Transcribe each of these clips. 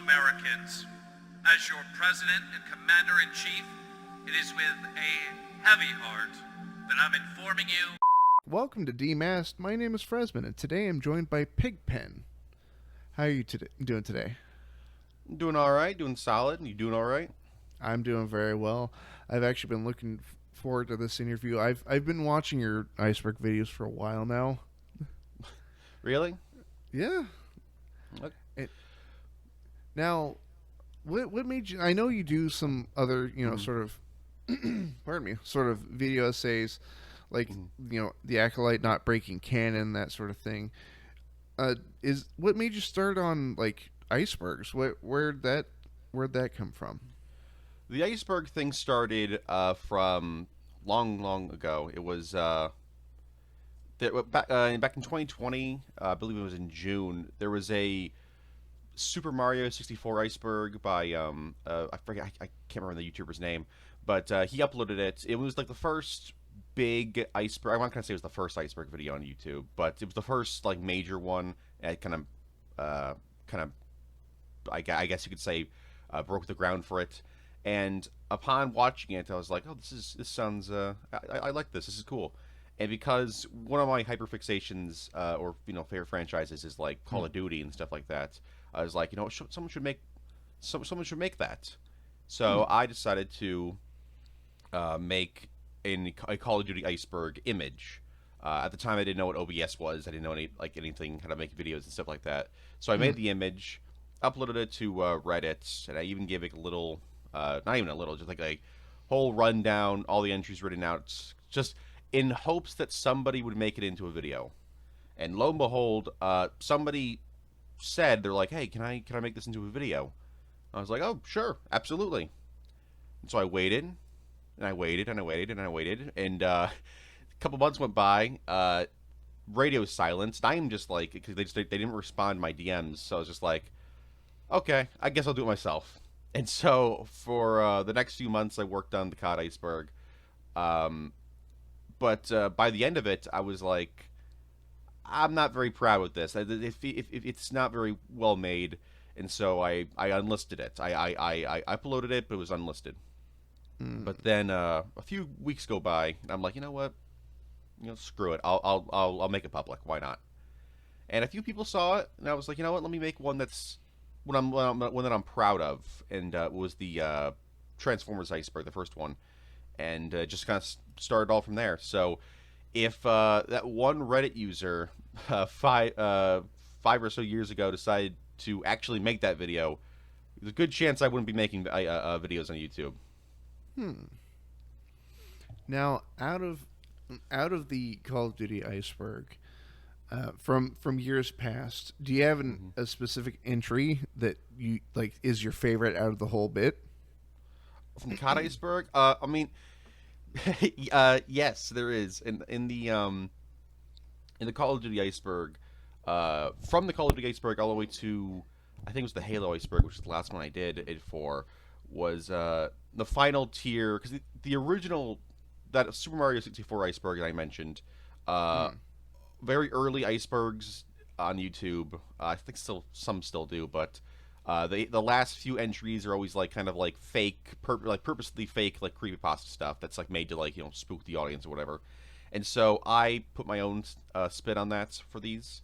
Americans. As your President and Commander-in-Chief, it is with a heavy heart that I'm informing you. Welcome to Demasked. My name is Fresman, and today I'm joined by Pigpen. How are you doing today? Doing all right, doing solid. You doing all right? I'm doing very well. I've actually been looking forward to this interview. I've been watching your iceberg videos for a while now. Really? Yeah. Okay. Now, what made you? I know you do some other, sort of, pardon me, sort of video essays, like the Acolyte not breaking canon, that sort of thing. What made you start on like icebergs? Where'd that come from? The iceberg thing started from long ago. It was back in 2020. I believe it was in June. There was a Super Mario 64 iceberg by I forget, I can't remember the YouTuber's name, but he uploaded it. It was like the first big iceberg. I'm not gonna say it was the first iceberg video on YouTube, but it was the first like major one. And it kind of, I guess you could say, broke the ground for it. And upon watching it, I was like, oh, this sounds, I like this. This is cool. And because one of my hyperfixations, or favorite franchises is like Call of Duty and stuff like that, I was like, someone should make that. So I decided to make a Call of Duty iceberg image. At the time, I didn't know what OBS was. I didn't know anything how to make videos and stuff like that. So I made the image, uploaded it to Reddit, and I even gave it a little, not even a little, just like a whole rundown, all the entries written out, just in hopes that somebody would make it into a video. And lo and behold, somebody said, they're like, hey, can I make this into a video? I was like, oh, sure, absolutely. And so I waited, and I waited, and I waited, and I waited, and a couple months went by. Radio silenced. I'm just like, because they didn't respond to my DMs, so I was just like, okay, I guess I'll do it myself. And so for the next few months, I worked on the COD iceberg. But by the end of it, I was like, I'm not very proud with this. If it's not very well made, and so I unlisted it. I uploaded it, but it was unlisted. But then a few weeks go by, and I'm like, you know what? Screw it. I'll make it public. Why not? And a few people saw it, and I was like, you know what? Let me make one that's one that I'm proud of, and it was the Transformers iceberg, the first one, and just kind of started all from there. So if that one Reddit user five or so years ago decided to actually make that video, there's a good chance I wouldn't be making videos on YouTube. Now, out of the Call of Duty iceberg, from years past, do you have a specific entry that you like is your favorite out of the whole bit? From COD iceberg, I mean, yes, there is. In the Call of Duty iceberg, from the Call of Duty iceberg all the way to, I think it was the Halo iceberg, which is the last one I did it for, was the final tier, because the original, that Super Mario 64 iceberg that I mentioned, very early icebergs on YouTube. I think some still do, but the last few entries are always like kind of like fake, purposely fake, like creepypasta stuff that's like made to like spook the audience or whatever. And so I put my own spin on that for these,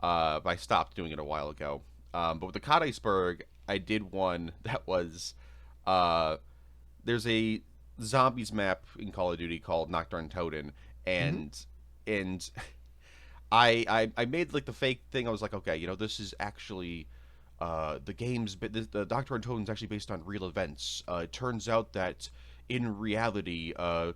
but I stopped doing it a while ago. But with the COD iceberg, I did one that was there's a zombies map in Call of Duty called Nocturne Totem, and I made like the fake thing. I was like, okay, this is actually the game's the Nocturne Totem is actually based on real events. It turns out that in reality, a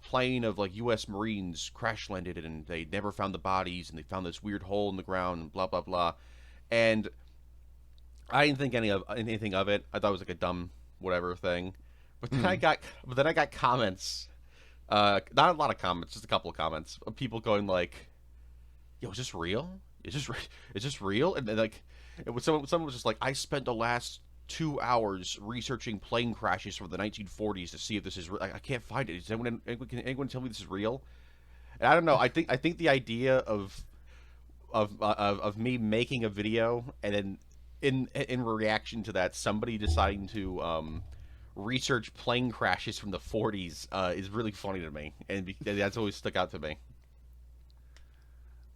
plane of like U.S. Marines crash landed and they never found the bodies, and they found this weird hole in the ground, and blah blah blah. And I didn't think anything of it. I thought it was like a dumb whatever thing. But then I got comments. Not a lot of comments, just a couple of comments of people going like, "Yo, is this real? Is this real?" And then like, someone was just like, "I spent the last 2 hours researching plane crashes from the 1940s to see if this is real. I can't find it. Can anyone tell me this is real?" And I don't know. I think the idea of me making a video and then in reaction to that, somebody deciding to research plane crashes from the 40s is really funny to me, and that's always stuck out to me.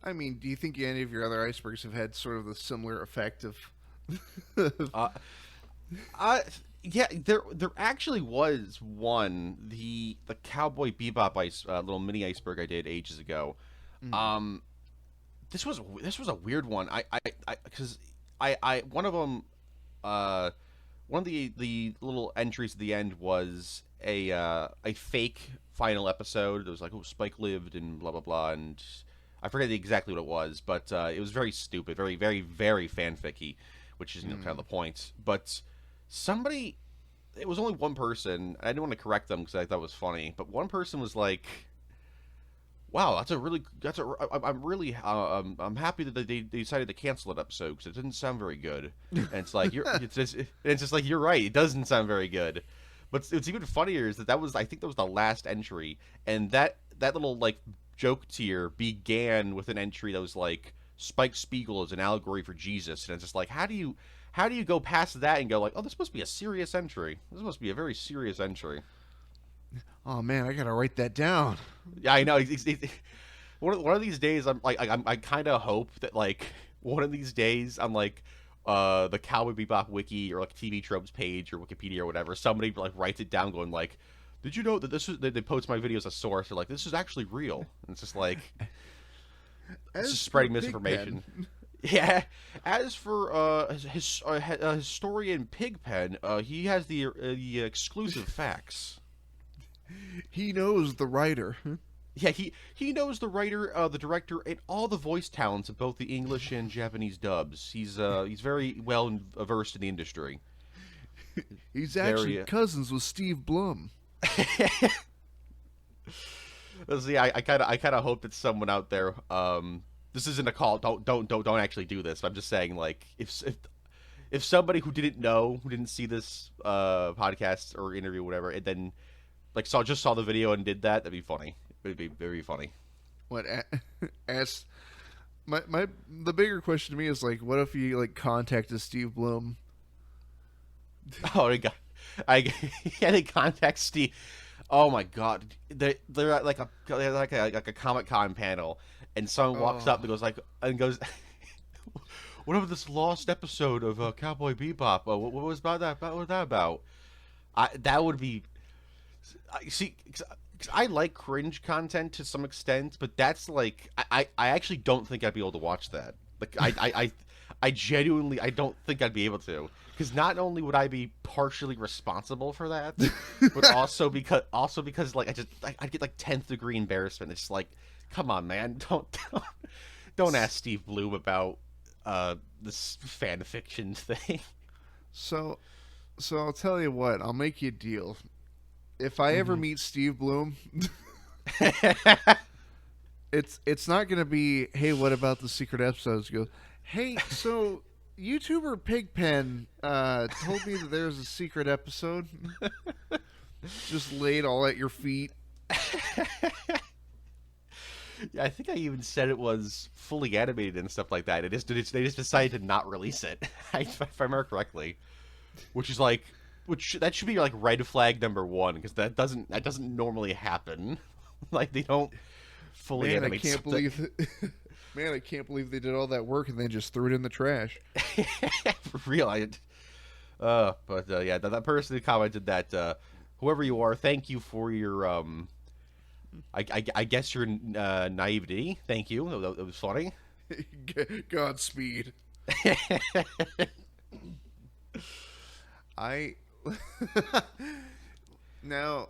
I mean, do you think any of your other icebergs have had sort of the similar effect of? Uh, yeah, there actually was one, the Cowboy Bebop little mini iceberg I did ages ago. Mm. This was a weird one. Because one of them, one of the little entries at the end was a fake final episode. It was like, oh, Spike lived and blah blah blah, and I forget exactly what it was, but it was very stupid, very very very fanficky, which is kind of the point. But somebody, it was only one person. I didn't want to correct them because I thought it was funny, but one person was like, "Wow, I'm really I'm happy that they decided to cancel that episode because it didn't sound very good." And it's like it's just like you're right, it doesn't sound very good. But it's even funnier is that was, I think that was the last entry, and that little like joke tier began with an entry that was like, Spike Spiegel is an allegory for Jesus, and it's just like, how do you go past that and go like, oh, this must be a serious entry. This must be a very serious entry. Oh man, I gotta write that down. Yeah, I know. One of these days, I'm like, I kind of hope that like one of these days, I'm like, the Cowboy Bebop wiki or like TV Tropes page or Wikipedia or whatever, somebody like writes it down, going like, did you know that this is? They post my video as a source. They're like, this is actually real. And it's just like, it's just spreading misinformation. Yeah. As for historian Pigpen, he has the exclusive facts. He knows the writer. Yeah, he knows the writer, the director, and all the voice talents of both the English and Japanese dubs. He's very well versed in the industry. He's actually cousins with Steve Blum. See, I kind of hope that someone out there. This isn't a call. Don't actually do this. I'm just saying, like, if somebody who didn't know, who didn't see this podcast or interview, or whatever, and then like saw the video and did that, that'd be funny. It'd be very funny. What? As the bigger question to me is like, what if you like contacted Steve Blum? Oh, I had to contact Steve. Oh my god, they're at like a Comic-Con panel, and someone walks up and goes, what about this lost episode of Cowboy Bebop? What was about that? What was that about? That would be. See, 'cause I like cringe content to some extent, but that's like I actually don't think I'd be able to watch that. Like I genuinely I don't think I'd be able to, because not only would I be partially responsible for that, but also because like I'd get like 10th degree embarrassment. It's like, come on, man, don't ask Steve Bloom about this fan fiction thing. So I'll tell you what, I'll make you a deal. If I ever meet Steve Bloom, it's not gonna be, hey, what about the secret episodes? You go, hey, so YouTuber Pigpen told me that there's a secret episode. Just laid all at your feet. Yeah, I think I even said it was fully animated and stuff like that. They just decided to not release it, if I remember correctly. That should be like red flag number 1, because that doesn't normally happen. Like, they don't fully animate something. Man, I can't believe they did all that work and then just threw it in the trash. For real, yeah, that person who commented that, whoever you are, thank you for your I guess your naivety. Thank you. That was funny. Godspeed. Now,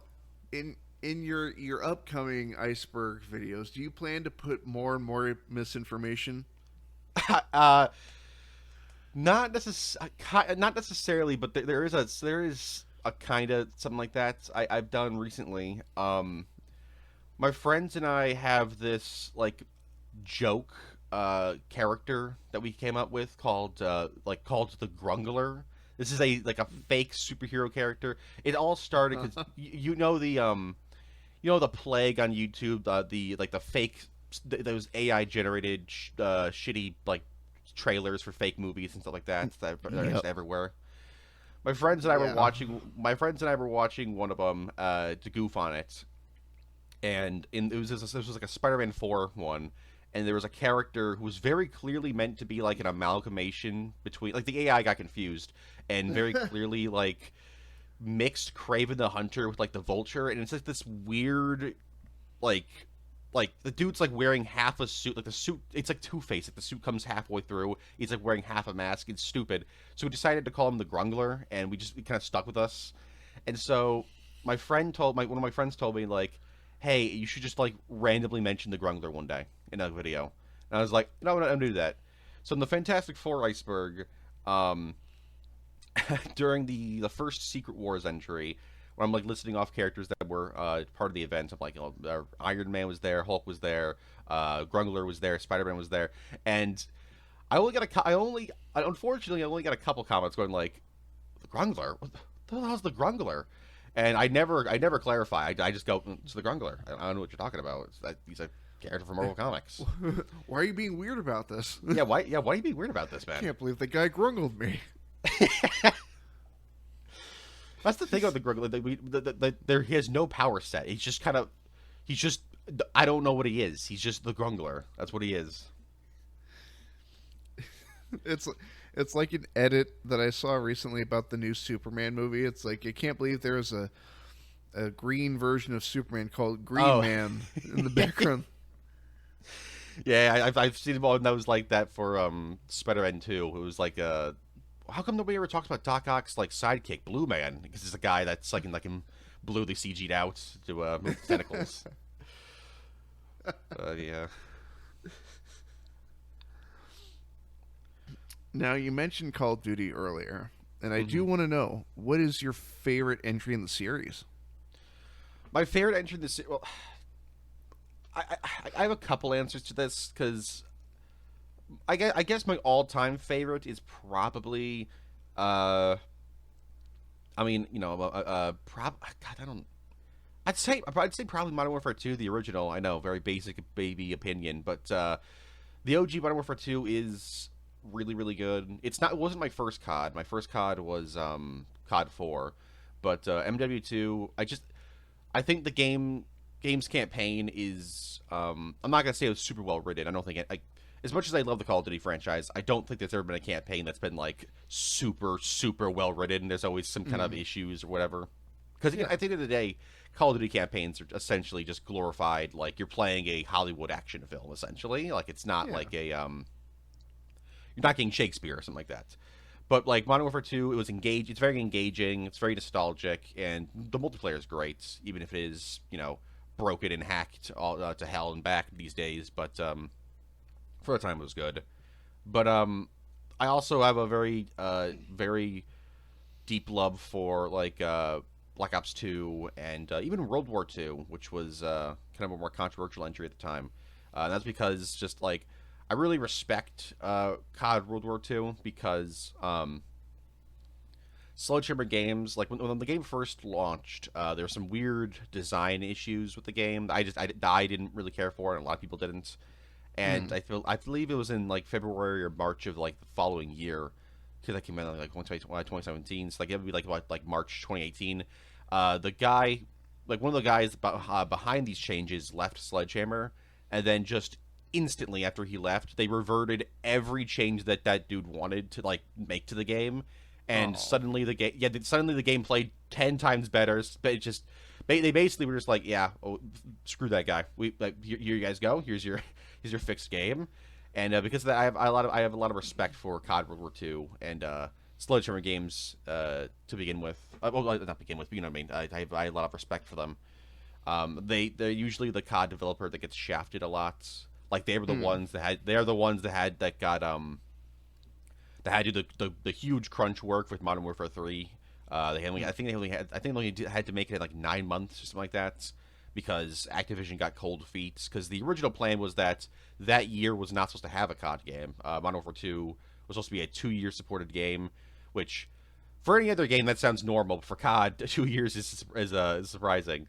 in your upcoming iceberg videos, do you plan to put more and more misinformation? Not necessarily, but there is a kind of something like that I've done recently. My friends and I have this like joke character that we came up with called the Grungler. This is a fake superhero character. It all started because you know the plague on YouTube, the fake those AI generated shitty like trailers for fake movies and stuff like that that are Yep. just everywhere. My friends and I were Yeah. watching. My friends and I were watching one of them to goof on it, and this was like a Spider-Man 4 one, and there was a character who was very clearly meant to be like an amalgamation between, like, the AI got confused and very clearly like mixed Kraven the Hunter with like the Vulture, and it's like this weird like the dude's like wearing half a suit, like the suit, it's like Two-Face, like the suit comes halfway through, he's like wearing half a mask. It's stupid, so we decided to call him the Grungler, and it kind of stuck with us. And so one of my friends told me, like, hey, you should just like randomly mention the Grungler one day in a video. And I was like, no, I'm gonna do that. So in the Fantastic Four iceberg, during the first Secret Wars entry, when I'm like listing off characters that were part of the event, I'm like, Iron Man was there, Hulk was there, Grungler was there, Spider-Man was there, and unfortunately I only got a couple comments going like, the Grungler, what the hell's the Grungler? And I never clarify. I just go, it's the Grungler. I don't know what you're talking about. He's a character from Marvel Comics. Why are you being weird about this? Why are you being weird about this, I man? can't believe the guy grungled me. That's the thing about the Grungler. He has no power set. I don't know what he is. He's just the Grungler. That's what he is. It's like an edit that I saw recently about the new Superman movie. It's like, I can't believe there's a green version of Superman called Green Man in the background. Yeah, I've seen one that was like that for Spider-Man 2. It was like how come nobody ever talks about Doc Ock's like sidekick, Blue Man? Because it's a guy that's like in blue they CG'd out to move tentacles. Yeah. Now, you mentioned Call of Duty earlier, and I do want to know, what is your favorite entry in the series? My favorite entry in the series. Well, I have a couple answers to this, because I guess my all-time favorite is probably, God, I don't. I'd say probably Modern Warfare 2, the original. I know, very basic baby opinion, but the OG Modern Warfare 2 is really, really good. It wasn't my first COD. My first COD was COD 4, but MW2. I think the game's campaign is. I'm not gonna say it was super well written. I don't think it. As much as I love the Call of Duty franchise, I don't think there's ever been a campaign that's been like super, super well written. There's always some kind of issues or whatever. Because at the end of the day, Call of Duty campaigns are essentially just glorified, like you're playing a Hollywood action film. Essentially, like it's not like a you're not getting Shakespeare or something like that. But like Modern Warfare 2, it was engaged. It's very engaging. It's very nostalgic, and the multiplayer is great, even if it is broken and hacked all to hell and back these days. But for the time, it was good. But I also have a very very deep love for like Black Ops 2 and even World War 2, which was kind of a more controversial entry at the time. And that's because just like I really respect COD World War 2 because Sledgehammer Games, like when the game first launched, there were some weird design issues with the game. I didn't really care for it, and a lot of people didn't. And I believe it was in like February or March of like the following year, because that came out like 2017. So like it would be like March 2018. The guy, like one of the guys behind these changes left Sledgehammer, and then just instantly after he left, they reverted every change that dude wanted to like make to the game, and suddenly the game played 10 times better. But it just they basically were just like, screw that guy. Here you guys go. Here's your fixed game. And because of that, I have a lot of respect for COD World War II and Sledgehammer Games to begin with. Not begin with, but you know what I mean. I have a lot of respect for them. They're usually the COD developer that gets shafted a lot. Like they were the ones that had to do the huge crunch work with Modern Warfare 3. I think they only had to make it in like 9 months or something like that, because Activision got cold feet. Because the original plan was that year was not supposed to have a COD game. Modern Warfare 2 was supposed to be a 2-year supported game, which for any other game that sounds normal. But for COD, 2 years is surprising.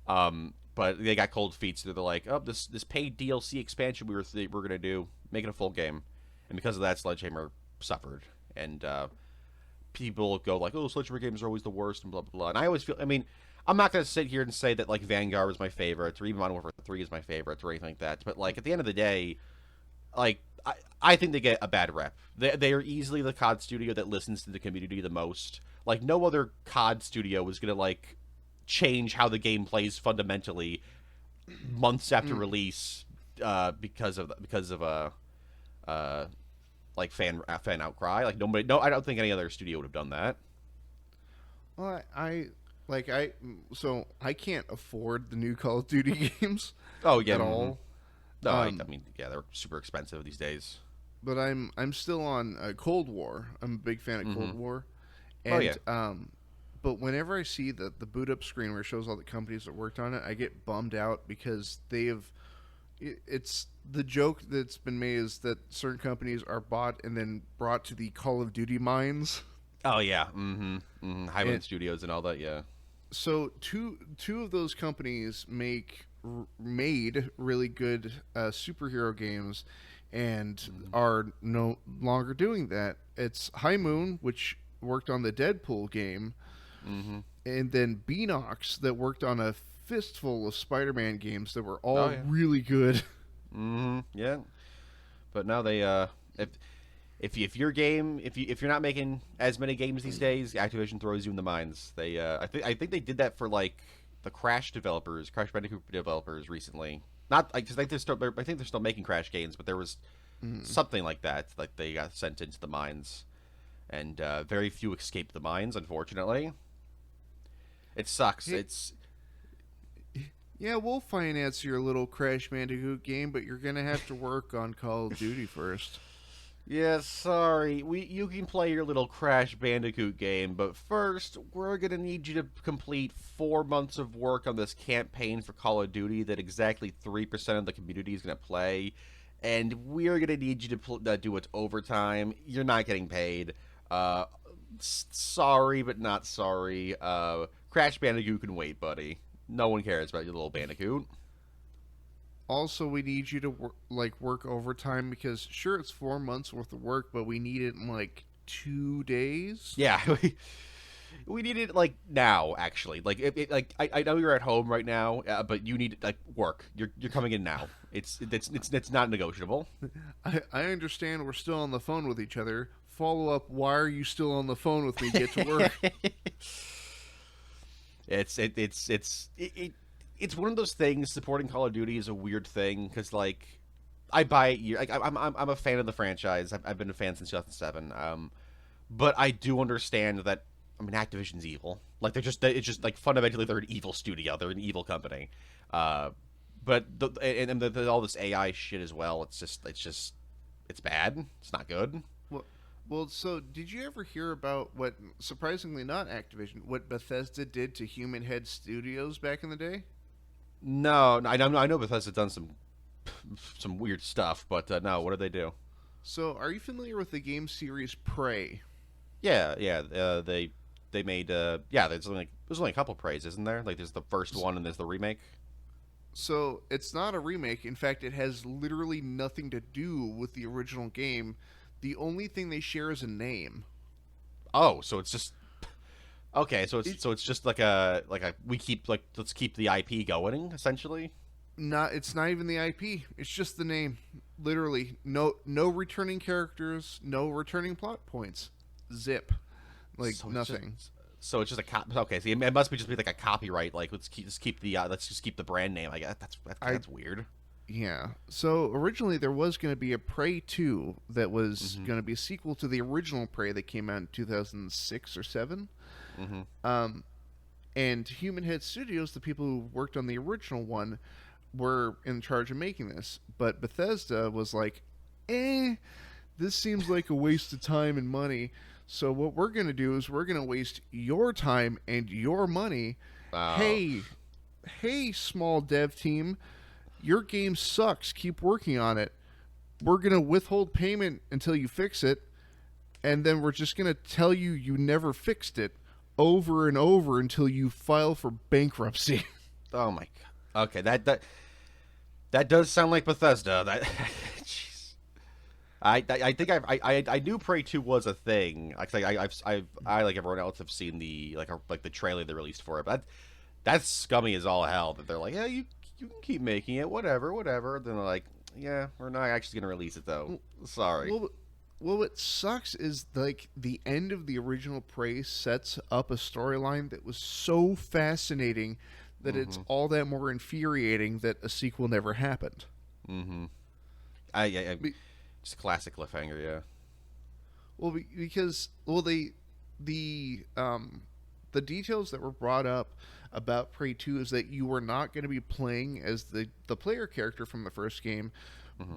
But they got cold feet, so they're like, "Oh, this paid DLC expansion we're gonna do, make it a full game," and because of that, Sledgehammer suffered. And people go like, "Oh, Sledgehammer games are always the worst," and blah blah blah. And I always feel, I mean, I'm not gonna sit here and say that like Vanguard was my favorite, or even Modern Warfare 3 is my favorite, or anything like that. But like at the end of the day, like I think they get a bad rep. They are easily the COD studio that listens to the community the most. Like no other COD studio was gonna like change how the game plays fundamentally months after release because of like fan outcry. Like nobody, no, I don't think any other studio would have done that. Well, so I can't afford the new Call of Duty games. Oh yeah, at all. No, I mean, yeah, they're super expensive these days. But I'm still on Cold War. I'm a big fan of Cold War. And, oh yeah. But whenever I see the boot up screen where it shows all the companies that worked on it, I get bummed out because it's the joke that's been made is that certain companies are bought and then brought to the Call of Duty mines. Oh yeah, Highland Studios and all that. Yeah. So two of those companies made really good superhero games, and are no longer doing that. It's High Moon, which worked on the Deadpool game, and then Beanox that worked on a fistful of Spider-Man games that were all really good. Yeah, but now they if your game if you're not making as many games these days, Activision throws you in the mines. They I think they did that for like the Crash Bandicoot developers recently. Not because I think they're still making Crash games, but there was something like that. Like they got sent into the mines, and very few escaped the mines. Unfortunately, it sucks. Yeah, we'll finance your little Crash Bandicoot game, but you're gonna have to work on Call of Duty first. Yeah, sorry. You can play your little Crash Bandicoot game, but first, we're going to need you to complete 4 months of work on this campaign for Call of Duty that exactly 3% of the community is going to play, and we're going to need you to do it overtime. You're not getting paid. Sorry, but not sorry. Crash Bandicoot can wait, buddy. No one cares about your little Bandicoot. Also, we need you to work overtime because sure, it's 4 months worth of work, but we need it in like 2 days. Yeah, we need it like now. Actually, like I know you're at home right now, but you need like work. You're coming in now. It's not negotiable. I understand we're still on the phone with each other. Follow up. Why are you still on the phone with me? Get to work. It's one of those things. Supporting Call of Duty is a weird thing because, like, I buy it. Like, I'm a fan of the franchise. I've been a fan since 2007. But I do understand that. I mean, Activision's evil. Like, it's just like fundamentally they're an evil studio. They're an evil company. But all this AI shit as well. It's bad. It's not good. Well, so did you ever hear about what, surprisingly not Activision, what Bethesda did to Human Head Studios back in the day? No, I know Bethesda done some weird stuff, but no, what did they do? So, are you familiar with the game series Prey? Yeah, they made there's only a couple Preys, isn't there? Like there's the first one and there's the remake. So, it's not a remake. In fact, it has literally nothing to do with the original game. The only thing they share is a name. Oh, so it's just okay. So it's just like a let's keep the IP going essentially. It's not even the IP. It's just the name. Literally, no returning characters, no returning plot points. Zip, like so nothing. So it's just a okay. So it must just be like a copyright. Like let's just keep the brand name. I guess that's weird. Yeah. So originally there was going to be a Prey 2 that was going to be a sequel to the original Prey that came out in 2006 or 7. And Human Head Studios, the people who worked on the original one, were in charge of making this. But Bethesda was like, this seems like a waste of time and money. So what we're going to do is we're going to waste your time and your money. Hey, small dev team. Your game sucks. Keep working on it. We're going to withhold payment until you fix it, and then we're just going to tell you never fixed it over and over until you file for bankruptcy. Oh my god. Okay, that does sound like Bethesda. Jeez. I think I knew Prey 2 was a thing. I like everyone else have seen the the trailer they released for it. But that's scummy as all hell. That they're like, yeah, you can keep making it, whatever. Then they're like, yeah, we're not actually gonna release it though. Sorry. Well, what sucks is like the end of the original Prey sets up a storyline that was so fascinating that it's all that more infuriating that a sequel never happened. Mm-hmm. Just classic cliffhanger, yeah. Well, because the details that were brought up about Prey 2 is that you were not going to be playing as the player character from the first game,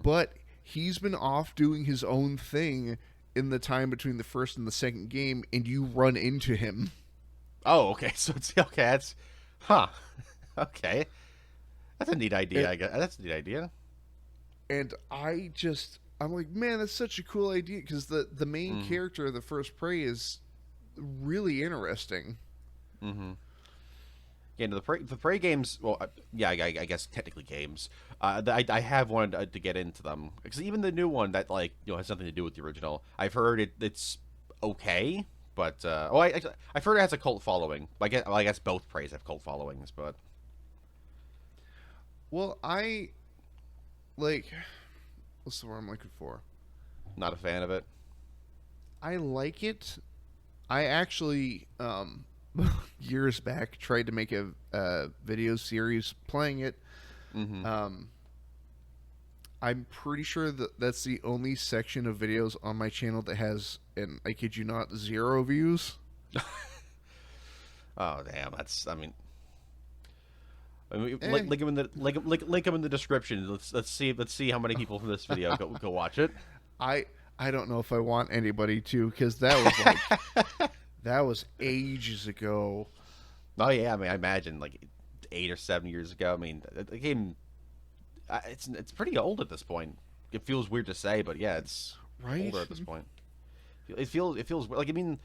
but he's been off doing his own thing in the time between the first and the second game, and you run into him. Oh, okay. So it's okay. That's okay. That's a neat idea. I guess that's a neat idea. And I'm like, man, that's such a cool idea because the main character of the first Prey is really interesting. Mm-hmm. Yeah, no, the Prey games. Well, yeah, I guess technically games. I have wanted to get into them because even the new one that has nothing to do with the original. I've heard it's okay, but I've heard it has a cult following. I guess both Preys have cult followings, but well, what's the word I'm looking for? Not a fan of it. I like it. I actually years back tried to make a video series playing it. I'm pretty sure that's the only section of videos on my channel that has, and I kid you not, 0 views. Oh damn! Link them in the description. Let's see how many people from this video go watch it. I don't know if I want anybody to, because that was that was ages ago. Oh yeah, I imagine 8 or 7 years ago. The game, it's pretty old at this point. It feels weird to say, but yeah, it's older at this point. It feels even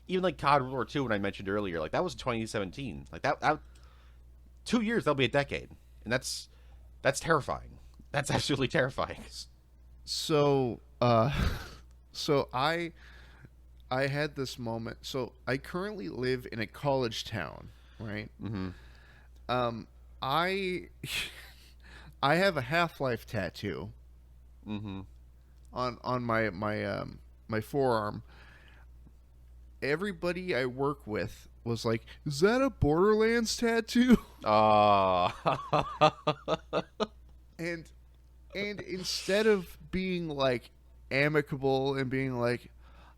COD World War II, when I mentioned earlier, that was 2017. That 2 years, that'll be a decade, and that's terrifying. That's absolutely terrifying. So I had this moment. So I currently live in a college town, right? Mm-hmm. I have a Half-Life tattoo. Mm-hmm. On my forearm. Everybody I work with was like, "Is that a Borderlands tattoo?" Oh. And instead of being amicable and being like,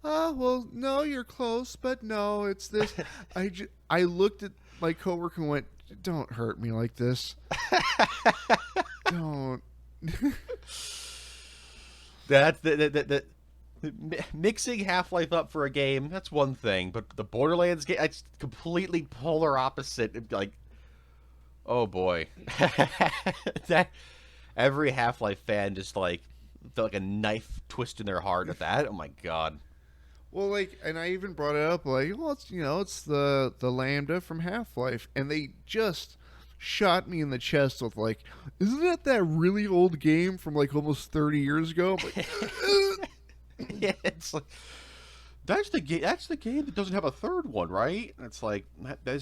well, no, you're close, but no, it's this. I looked at my coworker and went, "Don't hurt me like this. Don't." That's the mixing Half-Life up for a game. That's one thing, but the Borderlands game, it's completely polar opposite. Oh boy, that every Half-Life fan just felt like a knife twist in their heart at that. Oh my god. Well, and I even brought it up, well, it's the Lambda from Half-Life, and they just shot me in the chest with isn't that really old game from almost 30 years ago? Yeah, it's that's the game that doesn't have a third one, right? It's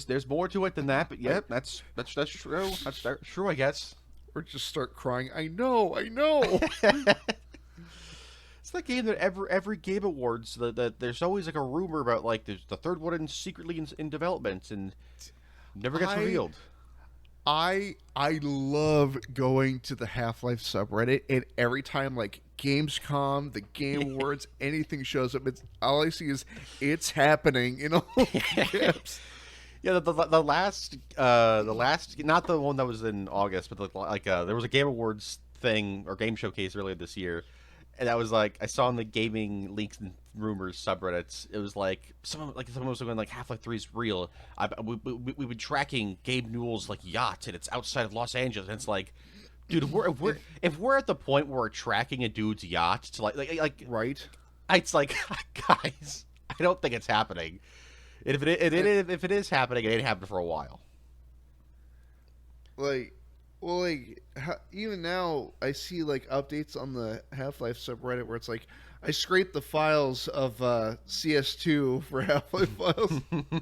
there's more to it than that, but yeah, that's true. That's true, I guess. Or just start crying. I know. It's that game that every Game Awards that there's always a rumor about there's the third one secretly in development and never gets revealed. I love going to the Half-Life subreddit, and every time Gamescom, the Game Awards, anything shows up, all I see is "it's happening" in all caps. Yeah, the last not the one that was in August, but there was a Game Awards thing or game showcase earlier this year, and that was I saw in the gaming leaks and rumors subreddits, it was someone was going Half-Life 3 is real. We've been tracking Gabe Newell's yacht, and it's outside of Los Angeles, and it's dude, if we're at the point where we're tracking a dude's yacht to right, it's guys, I don't think it's happening. And if it is happening, it ain't happened for a while. Well, like even now, I see like updates on the Half-Life subreddit where it's like I scraped the files of CS2 for Half-Life files. I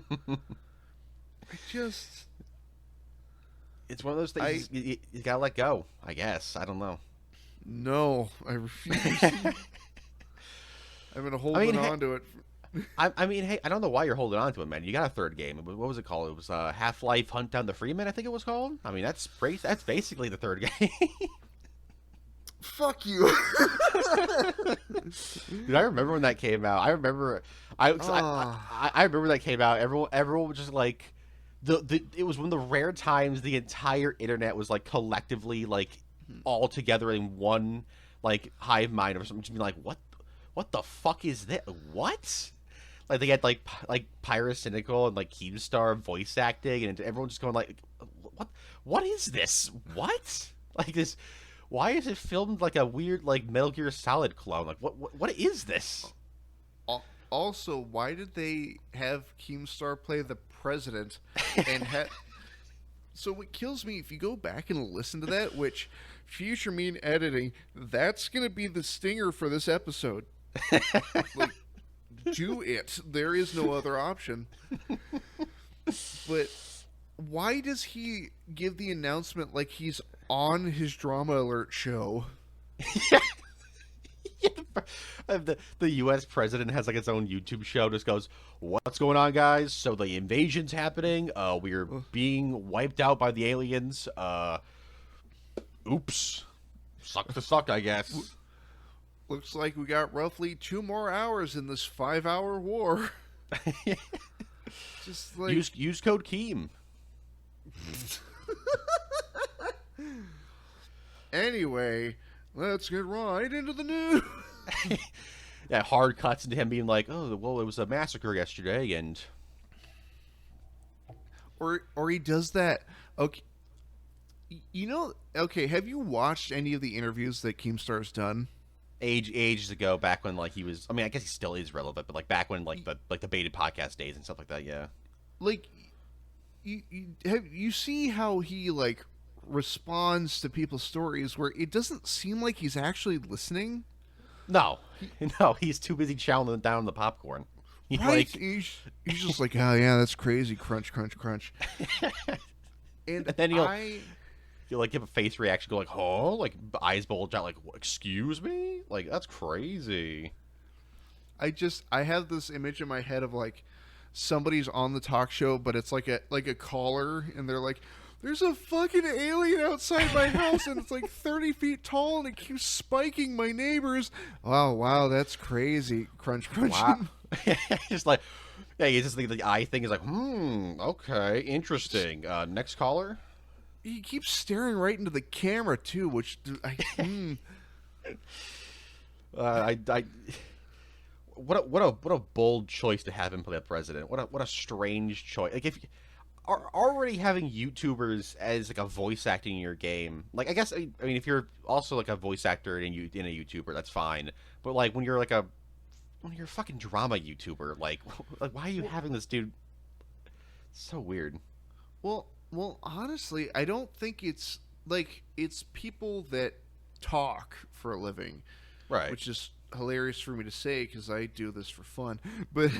just It's one of those things you gotta let go, I guess. I don't know. no, I refuse. I've been holding on to it. I mean, hey, I don't know why you're holding on to it, man. You got a third game. What was it called? It was Half-Life Hunt Down the Freeman, I think it was called. I mean, that's basically the third game. Fuck you. Dude, I remember when that came out. I remember I remember that came out. Everyone was just like it was one of the rare times the entire internet was like collectively like all together in one like hive mind or something, just being like, what the fuck is that? What? Like they had like Pyrocynical and like Keemstar voice acting, and everyone just going like, what is this? What? Like this? Why is it filmed like a weird like Metal Gear Solid clone? Like what is this? Also, why did they have Keemstar play the president and So what kills me, if you go back and listen to that, which future me in editing, that's going to be the stinger for this episode. Like, do it. There is no other option. But why does he give the announcement like he's on his Drama Alert show? The U.S. president has like its own YouTube show. Just goes, "What's going on, guys? So the invasion's happening. We're being wiped out by the aliens. Oops, suck to suck, I guess." Looks like we got roughly 2 more hours in this 5-hour war. Just like use code Keem. Anyway, let's get right into the news. Yeah, hard cuts into him being like, "Oh, well, it was a massacre yesterday," and or he does that. Okay, okay. Have you watched any of the interviews that Keemstar's done? Ages ago, back when like he was. I mean, I guess he still is relevant, but like back when like the baited podcast days and stuff like that. Yeah. Like, you see how he like responds to people's stories where it doesn't seem like he's actually listening. No, he's too busy chowing down the popcorn. Right? He's just like, oh yeah, that's crazy. Crunch, crunch, crunch. and then he'll like give a face reaction, go like, "Huh?" Like eyes bulge out, like, "Excuse me?" Like that's crazy. I have this image in my head of like somebody's on the talk show, but it's like a caller, and they're like, "There's a fucking alien outside my house, and it's like 30 feet tall, and it keeps spiking my neighbors." Wow, that's crazy. Crunch, crunch. Wow. Just like, yeah, you just think the eye thing is like, okay, interesting. Next caller. He keeps staring right into the camera too, which What a bold choice to have him play the president. What a strange choice. Like if already having YouTubers as like a voice acting in your game, like I guess I mean if you're also like a voice actor in a YouTuber, that's fine. But like when you're a fucking drama YouTuber, like why are you having this dude? It's so weird. Well, honestly, I don't think it's people that talk for a living, right? Which is hilarious for me to say because I do this for fun. But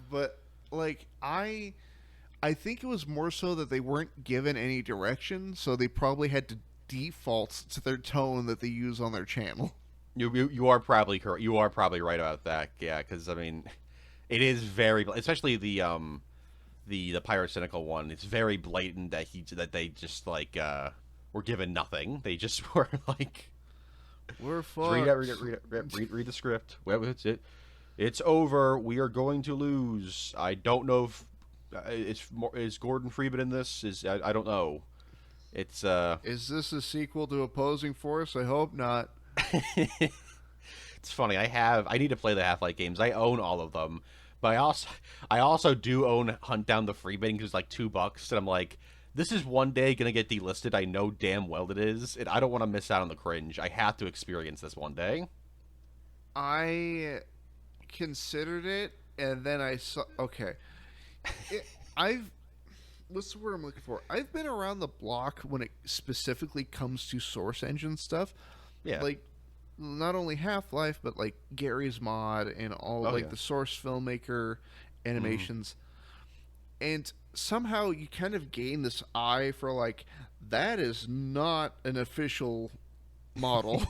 but like I think it was more so that they weren't given any direction, so they probably had to default to their tone that they use on their channel. You are probably correct. You are probably right about that. Yeah, because I mean, it is very, especially the Pyrocynical one. It's very blatant that they just like were given nothing. They just were like, we're fucked. Read the script. Well, it's it. It's over. We are going to lose. I don't know if is Gordon Freeman in this? I don't know. It's Is this a sequel to Opposing Force? I hope not. It's funny. I need to play the Half-Life games. I own all of them, but I also do own Hunt Down the Freeman because it's like $2, and I'm like, this is one day gonna get delisted. I know damn well it is, and I don't want to miss out on the cringe. I have to experience this one day. I considered it, and then I saw. Okay, what's the word I'm looking for? I've been around the block when it specifically comes to Source Engine stuff. Yeah. Like, not only Half-Life, but like Gary's Mod and all Yeah. the Source Filmmaker animations. And somehow you kind of gain this eye for like, that is not an official model.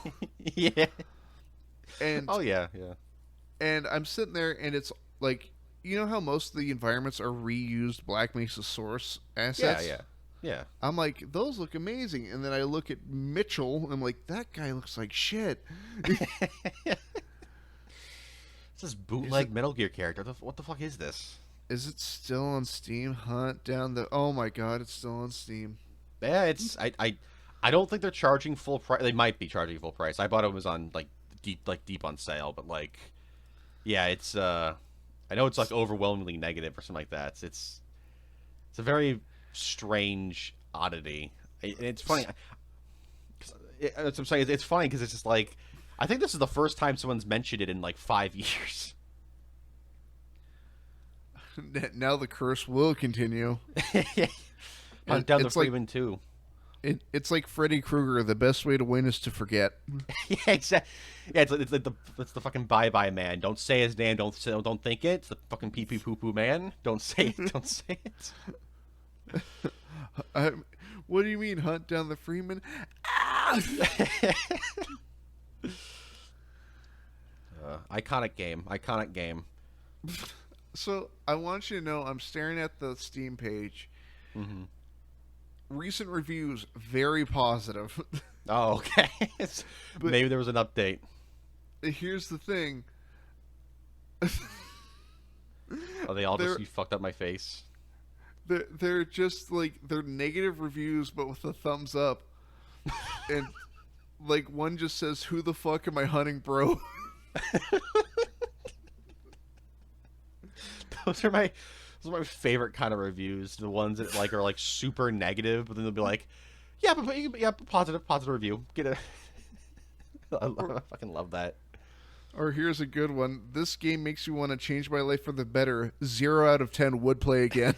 Yeah. And Oh yeah, yeah. and I'm sitting there and it's like, you know how most of the environments are reused Black Mesa Source assets? Yeah. I'm like, those look amazing. And then I look at Mitchell and I'm like, that guy looks like shit. It's this bootleg Metal Gear character. What the fuck is this? Is it still on Steam? Hunt down the... Oh my god, it's still on Steam. Yeah, it's I don't think they're charging full price. They might be charging full price. I bought it was on deep on sale, but like, yeah, it's I know it's like overwhelmingly negative or something like that. It's a very strange oddity. It's funny. That's what I'm saying. It's funny because it's just like, I think this is the first time someone's mentioned it in like 5 years. Now the curse will continue. Hunt down the It's like- Freeman too. It's like Freddy Krueger. The best way to win is to forget. Yeah, exactly. Yeah, it's the fucking bye bye man. Don't say his name. Don't think it. It's the fucking pee pee poo poo man. Don't say it. Don't say it. What do you mean, hunt down the Freeman? Iconic game. Iconic game. So I want you to know, I'm staring at the Steam page. Mm-hmm. Recent reviews, very positive. Oh, okay. Maybe there was an update. Here's the thing. Are they all just, you fucked up my face? They're just like, they're negative reviews, but with a thumbs up. And like one just says, "Who the fuck am I hunting, bro?" Those are my favorite kind of reviews. The ones that like are like super negative, but then they'll be like, "Yeah, but positive review." Get a. I fucking love that. Or here's a good one. This game makes you want to change my life for the better. 0 out of 10 would play again.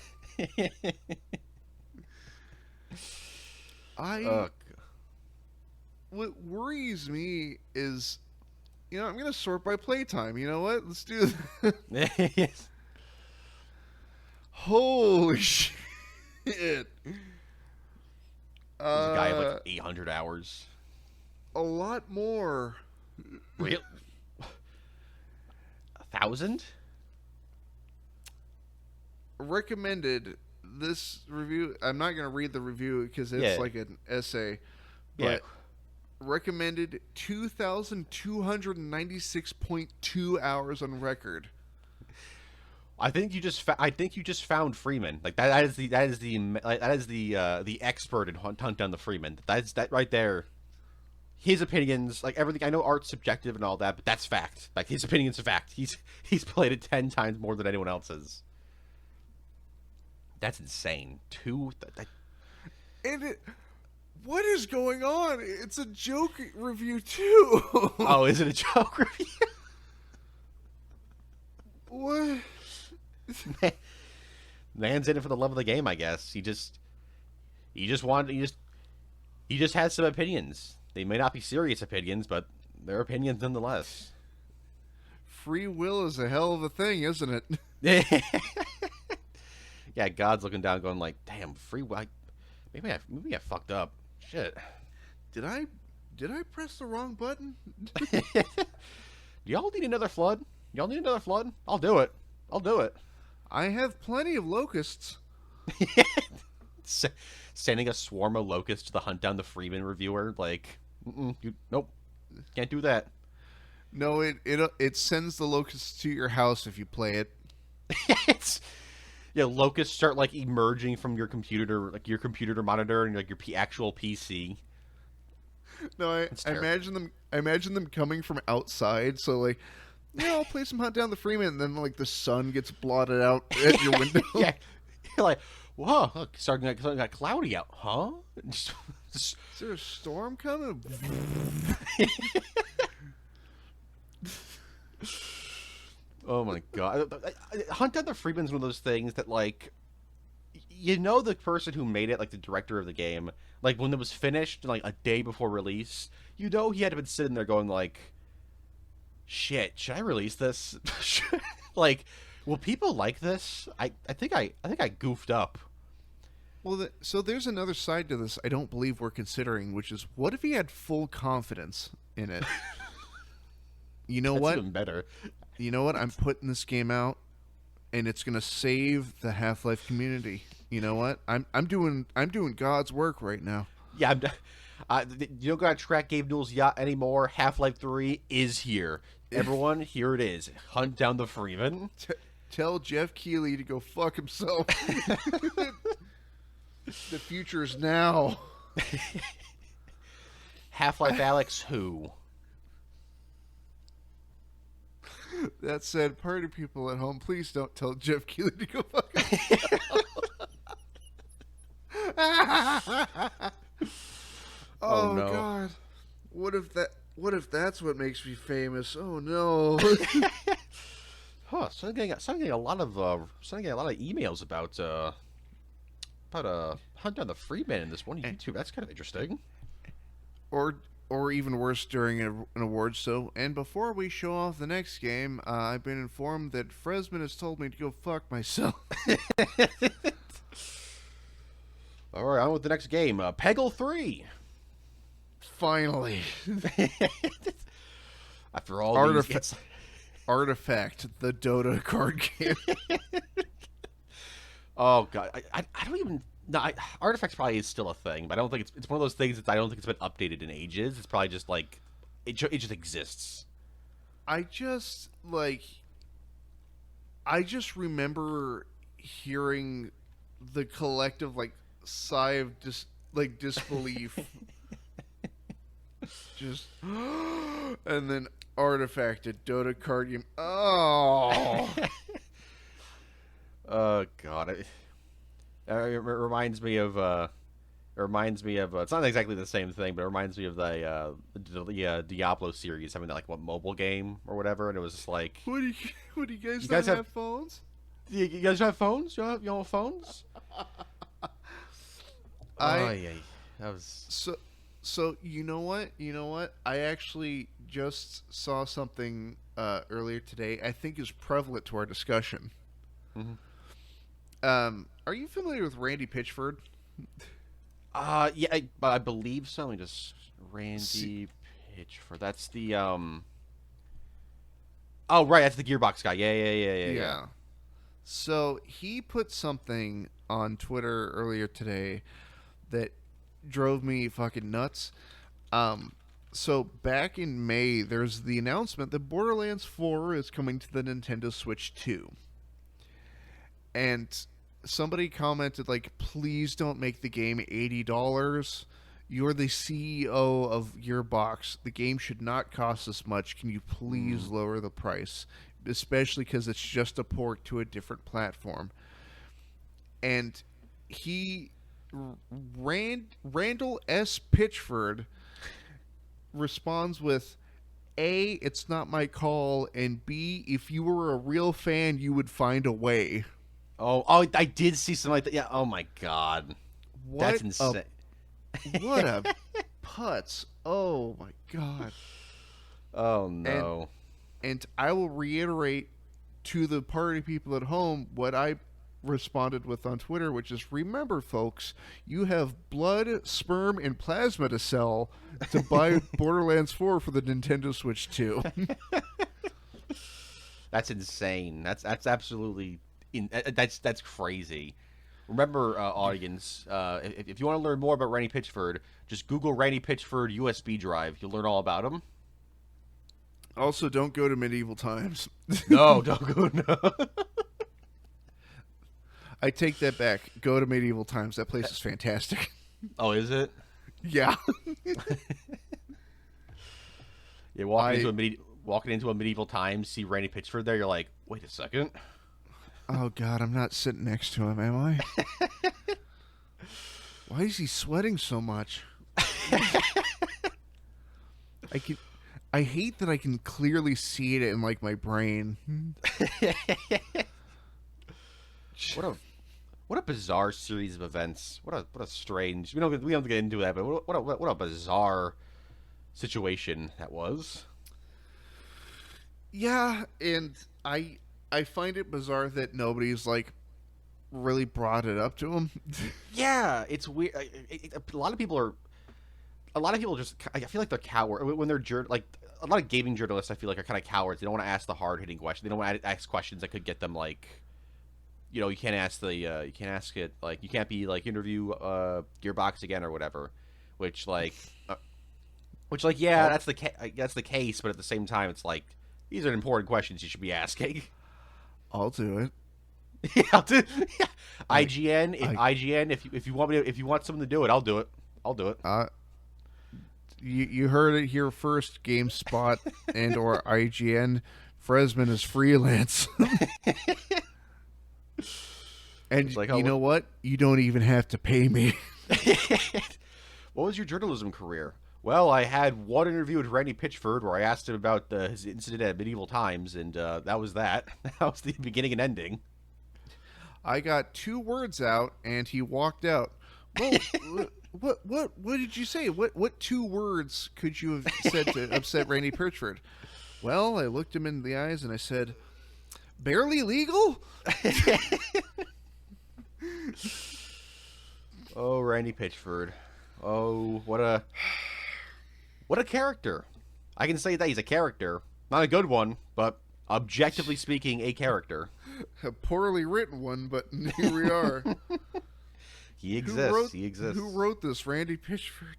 What worries me is, I'm going to sort by playtime. You know what? Let's do this. Holy shit. There's a guy with like 800 hours. A lot more. Real? 1,000? Recommended. This review, I'm not going to read the review because it's like an essay. But recommended 2,296.2 hours on record. I think you just found Freeman. Like that is the expert in hunt down the Freeman. That right there. His opinions, like everything. I know art's subjective and all that, but that's fact. Like his opinion's a fact. He's played it 10 times more than anyone else's. That's insane. What is going on? It's a joke review too. Oh, is it a joke review? What? Man's in it for the love of the game, I guess. He just has some opinions. They may not be serious opinions, but they're opinions nonetheless. Free will is a hell of a thing, isn't it? Yeah, God's looking down, going like, "Damn, free will. Maybe I fucked up. Shit. Did I press the wrong button?" Y'all need another flood? Y'all need another flood? I'll do it. I have plenty of locusts. Sending a swarm of locusts to the hunt down the Freeman reviewer, like, nope, can't do that. No, it sends the locusts to your house if you play it. Locusts start like emerging from your computer monitor and like your actual PC. No, I imagine them coming from outside. So like, I'll play some Hunt Down the Freeman, and then like the sun gets blotted out at your window. Yeah, you're like, whoa, look, starting to get cloudy out, huh? Is there a storm coming? Oh my god, Hunt Down the Freeman's one of those things that like, you know the person who made it, like the director of the game, like when it was finished, like a day before release, you know he had to been sitting there going like, "Shit, should I release this? Like, will people like this? I think I goofed up." Well, so there's another side to this I don't believe we're considering, which is what if he had full confidence in it? You know That's what? even better. You know what? I'm putting this game out, and it's gonna save the Half-Life community. You know what? I'm doing God's work right now. Yeah, you don't gotta track Gabe Newell's yacht anymore. Half-Life 3 is here. Everyone, here it is. Hunt down the Freeman. Tell Jeff Keighley to go fuck himself. The future is now. Half-Life Alex who? That said, party people at home, please don't tell Jeff Keighley to go fuck himself. Oh no. God! What if that's what makes me famous? Oh no! Huh? So I'm getting a lot of emails about Hunt down the Freeman in this one YouTube. That's kind of interesting. Or even worse, during an award show. And before we show off the next game, I've been informed that Fresman has told me to go fuck myself. All right, on with the next game. Peggle 3. Finally. After all these... Artifact, the Dota card game. Oh, God. I don't even... No, Artifact probably is still a thing, but I don't think it's one of those things that I don't think it's been updated in ages. It's probably just, like... It just exists. I just remember hearing the collective, like, sigh of disbelief. Just... And then Artifact, a Dota card game. Oh! Oh, God. It reminds me of it's not exactly the same thing, but it reminds me of the Diablo series having that, like, what, mobile game or whatever, and it was just like, What do you guys, guys have phones? You guys have phones? You have phones? That was So you know what? I actually just saw something earlier today I think is prevalent to our discussion. Mm-hmm. Are you familiar with Randy Pitchford? Yeah, I believe so. Let me just Randy Pitchford. That's the Oh, right, that's the Gearbox guy. Yeah. So he put something on Twitter earlier today that drove me fucking nuts. So back in May, there's the announcement that Borderlands 4 is coming to the Nintendo Switch 2. And somebody commented, like, please don't make the game $80. You're the CEO of Gearbox. The game should not cost this much. Can you please lower the price? Especially because it's just a port to a different platform. And Randall S. Pitchford responds with, A, it's not my call, and B, if you were a real fan, you would find a way. Oh, I did see something like that. Yeah. Oh my God, that's insane. What a putz! Oh my God. Oh no. And I will reiterate to the party people at home what I responded with on Twitter, which is, remember, folks, you have blood, sperm, and plasma to sell to buy Borderlands 4 for the Nintendo Switch 2. That's insane. That's absolutely that's crazy. Remember, audience, if you want to learn more about Randy Pitchford, just Google Randy Pitchford USB drive. You'll learn all about him. Also, don't go to medieval times. No, don't go. No. I take that back. Go to medieval times. That place is fantastic. Oh, is it? Yeah. Yeah, walking into a medieval time, see Randy Pitchford there, you're like, wait a second. Oh God, I'm not sitting next to him, am I? Why is he sweating so much? I hate that I can clearly see it in, like, my brain. What a bizarre series of events. What a strange. We don't get into that, but what a bizarre situation that was. Yeah, and I find it bizarre that nobody's like really brought it up to him. Yeah, it's weird. A lot of people just. I feel like they're coward when they're like a lot of gaming journalists. I feel like are kind of cowards. They don't want to ask the hard hitting questions. They don't want to ask questions that could get them like. You can't ask you can't ask it like you can't be like interview Gearbox again or whatever, which like yeah, that's the case, but at the same time it's like these are important questions you should be asking. I'll do it. Yeah, I'll do. Yeah. IGN, if you want someone to do it, I'll do it. I'll do it. You heard it here first. GameSpot and or IGN. Fresman is freelance. And like, you know what? You don't even have to pay me. What was your journalism career? Well, I had one interview with Randy Pitchford where I asked him about his incident at Medieval Times, and that was that. That was the beginning and ending. I got 2 words out, and he walked out. Well, what did you say? What 2 words could you have said to upset Randy Pitchford? Well, I looked him in the eyes and I said, "Barely legal." Oh, Randy Pitchford. Oh, what a character. I can say that he's a character. Not a good one, but objectively speaking, a character. A poorly written one, but here we are. He exists. He exists. Who wrote this? Randy Pitchford.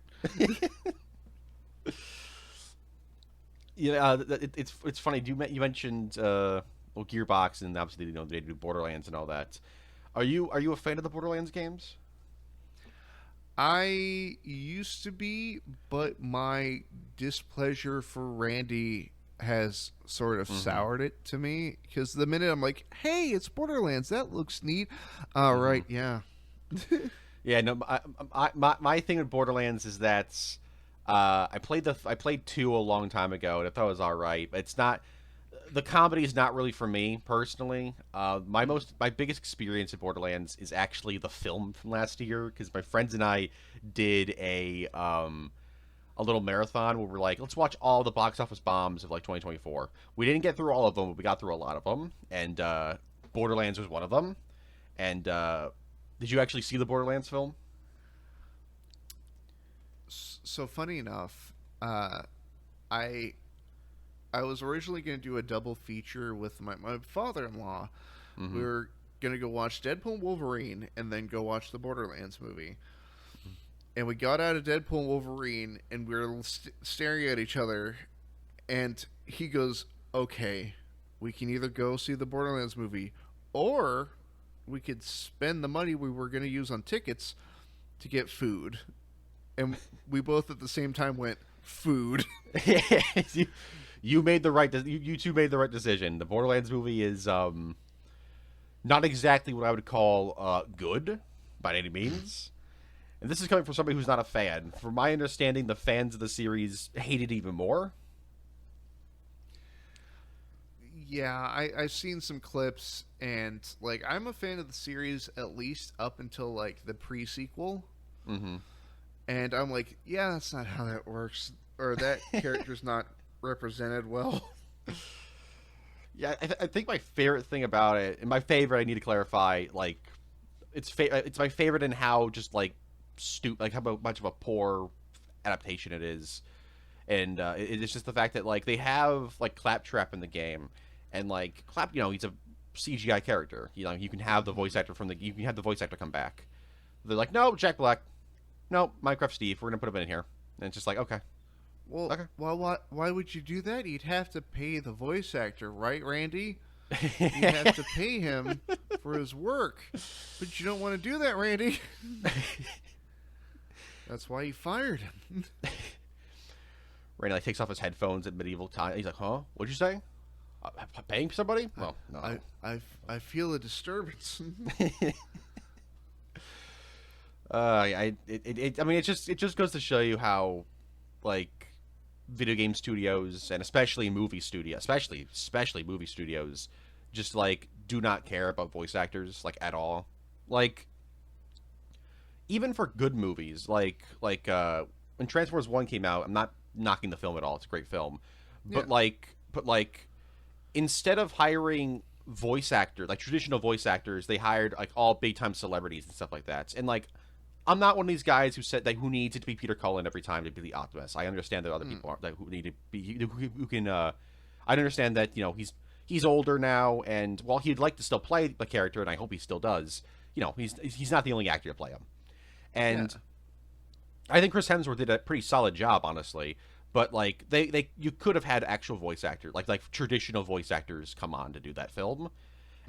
It's funny. You mentioned Gearbox, and obviously they do Borderlands and all that. Are you a fan of the Borderlands games? I used to be, but my displeasure for Randy has sort of soured it to me, because the minute I'm like, "Hey, it's Borderlands. That looks neat." Right, yeah. Yeah, no. My thing with Borderlands is that I played 2 a long time ago, and I thought it was all right. But it's not. The comedy is not really for me personally. My biggest experience at Borderlands is actually the film from last year, because my friends and I did a little marathon where we're like, let's watch all the box office bombs of like 2024. We didn't get through all of them, but we got through a lot of them, and Borderlands was one of them. And did you actually see the Borderlands film? So funny enough, I was originally going to do a double feature with my father-in-law. Mm-hmm. We were going to go watch Deadpool and Wolverine and then go watch the Borderlands movie. Mm-hmm. And we got out of Deadpool and Wolverine, and we were staring at each other, and he goes, "Okay, we can either go see the Borderlands movie, or we could spend the money we were going to use on tickets to get food." And we both at the same time went, "Food." You made the right. You two made the right decision. The Borderlands movie is not exactly what I would call good by any means, and this is coming from somebody who's not a fan. From my understanding, the fans of the series hate it even more. Yeah, I've seen some clips, and like I'm a fan of the series at least up until like the pre-sequel. Mm-hmm. And I'm like, yeah, that's not how that works, or that character's not represented well. Yeah, I think my favorite thing about it, and my favorite, I need to clarify, like, it's my favorite in how just like how much of a poor adaptation it is, and it's just the fact that like they have like Claptrap in the game, and like he's a CGI character. You can have the voice actor come back. They're like, no, Jack Black, no, Minecraft Steve, we're gonna put him in here, and it's just like, okay. Well, okay. Well, why would you do that? You'd have to pay the voice actor, right, Randy? You'd have to pay him for his work. But you don't want to do that, Randy. That's why you fired him. Randy like takes off his headphones at medieval time. He's like, "Huh? What'd you say? Paying somebody? Well, no. I feel a disturbance." I mean, it just goes to show you how, like, video game studios and especially movie studios, especially movie studios, just like do not care about voice actors like at all. Like, even for good movies, when Transformers 1 came out, I'm not knocking the film at all. It's a great film. But Yeah. like instead of hiring voice actors, like traditional voice actors, they hired like all big time celebrities and stuff like that. And like, I'm not one of these guys who said that who needs it to be Peter Cullen every time to be the Optimus. I understand that other people aren't, that who need to be who can. I understand that he's older now, and while he'd like to still play the character, and I hope he still does, he's not the only actor to play him. And I think Chris Hemsworth did a pretty solid job, honestly. But like you could have had actual voice actors, like traditional voice actors, come on to do that film,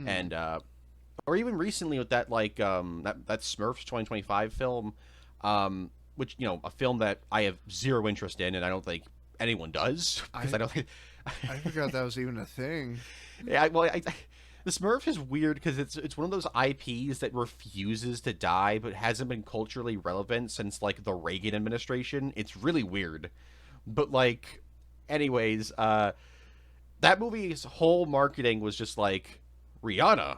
and or even recently with that that Smurfs 2025 film, which a film that I have zero interest in, and I don't think anyone does because I don't think. I forgot that was even a thing. Yeah, the Smurf is weird because it's one of those IPs that refuses to die, but hasn't been culturally relevant since like the Reagan administration. It's really weird. But like, anyways, that movie's whole marketing was just like Rihanna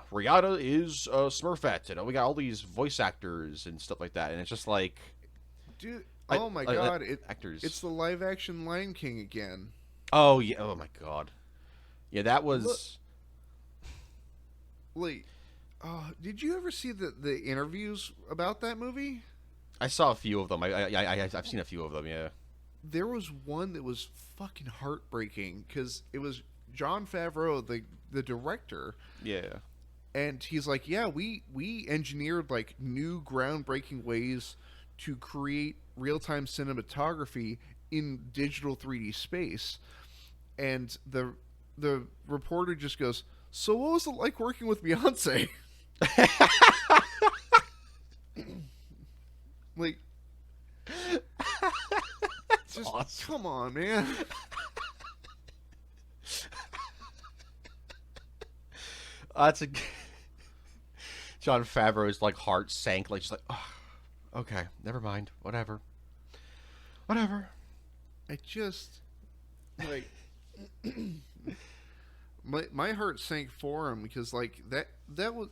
is a Smurfette, and we got all these voice actors and stuff like that, and it's just like, Dude, oh my god, actors. It's the live action Lion King again. Oh yeah, oh my god, yeah, that was. Like, did you ever see the interviews about that movie? I saw a few of them. I've seen a few of them. Yeah. There was one that was fucking heartbreaking because it was Jon Favreau, the director. Yeah. And he's like, yeah, we engineered like new groundbreaking ways to create real-time cinematography in digital 3D space. And the reporter just goes, so what was it like working with Beyonce? Like, just, awesome. Come on, man. That's a Jon Favreau's like heart sank, like just like, oh, okay, never mind, whatever. I just like my heart sank for him because like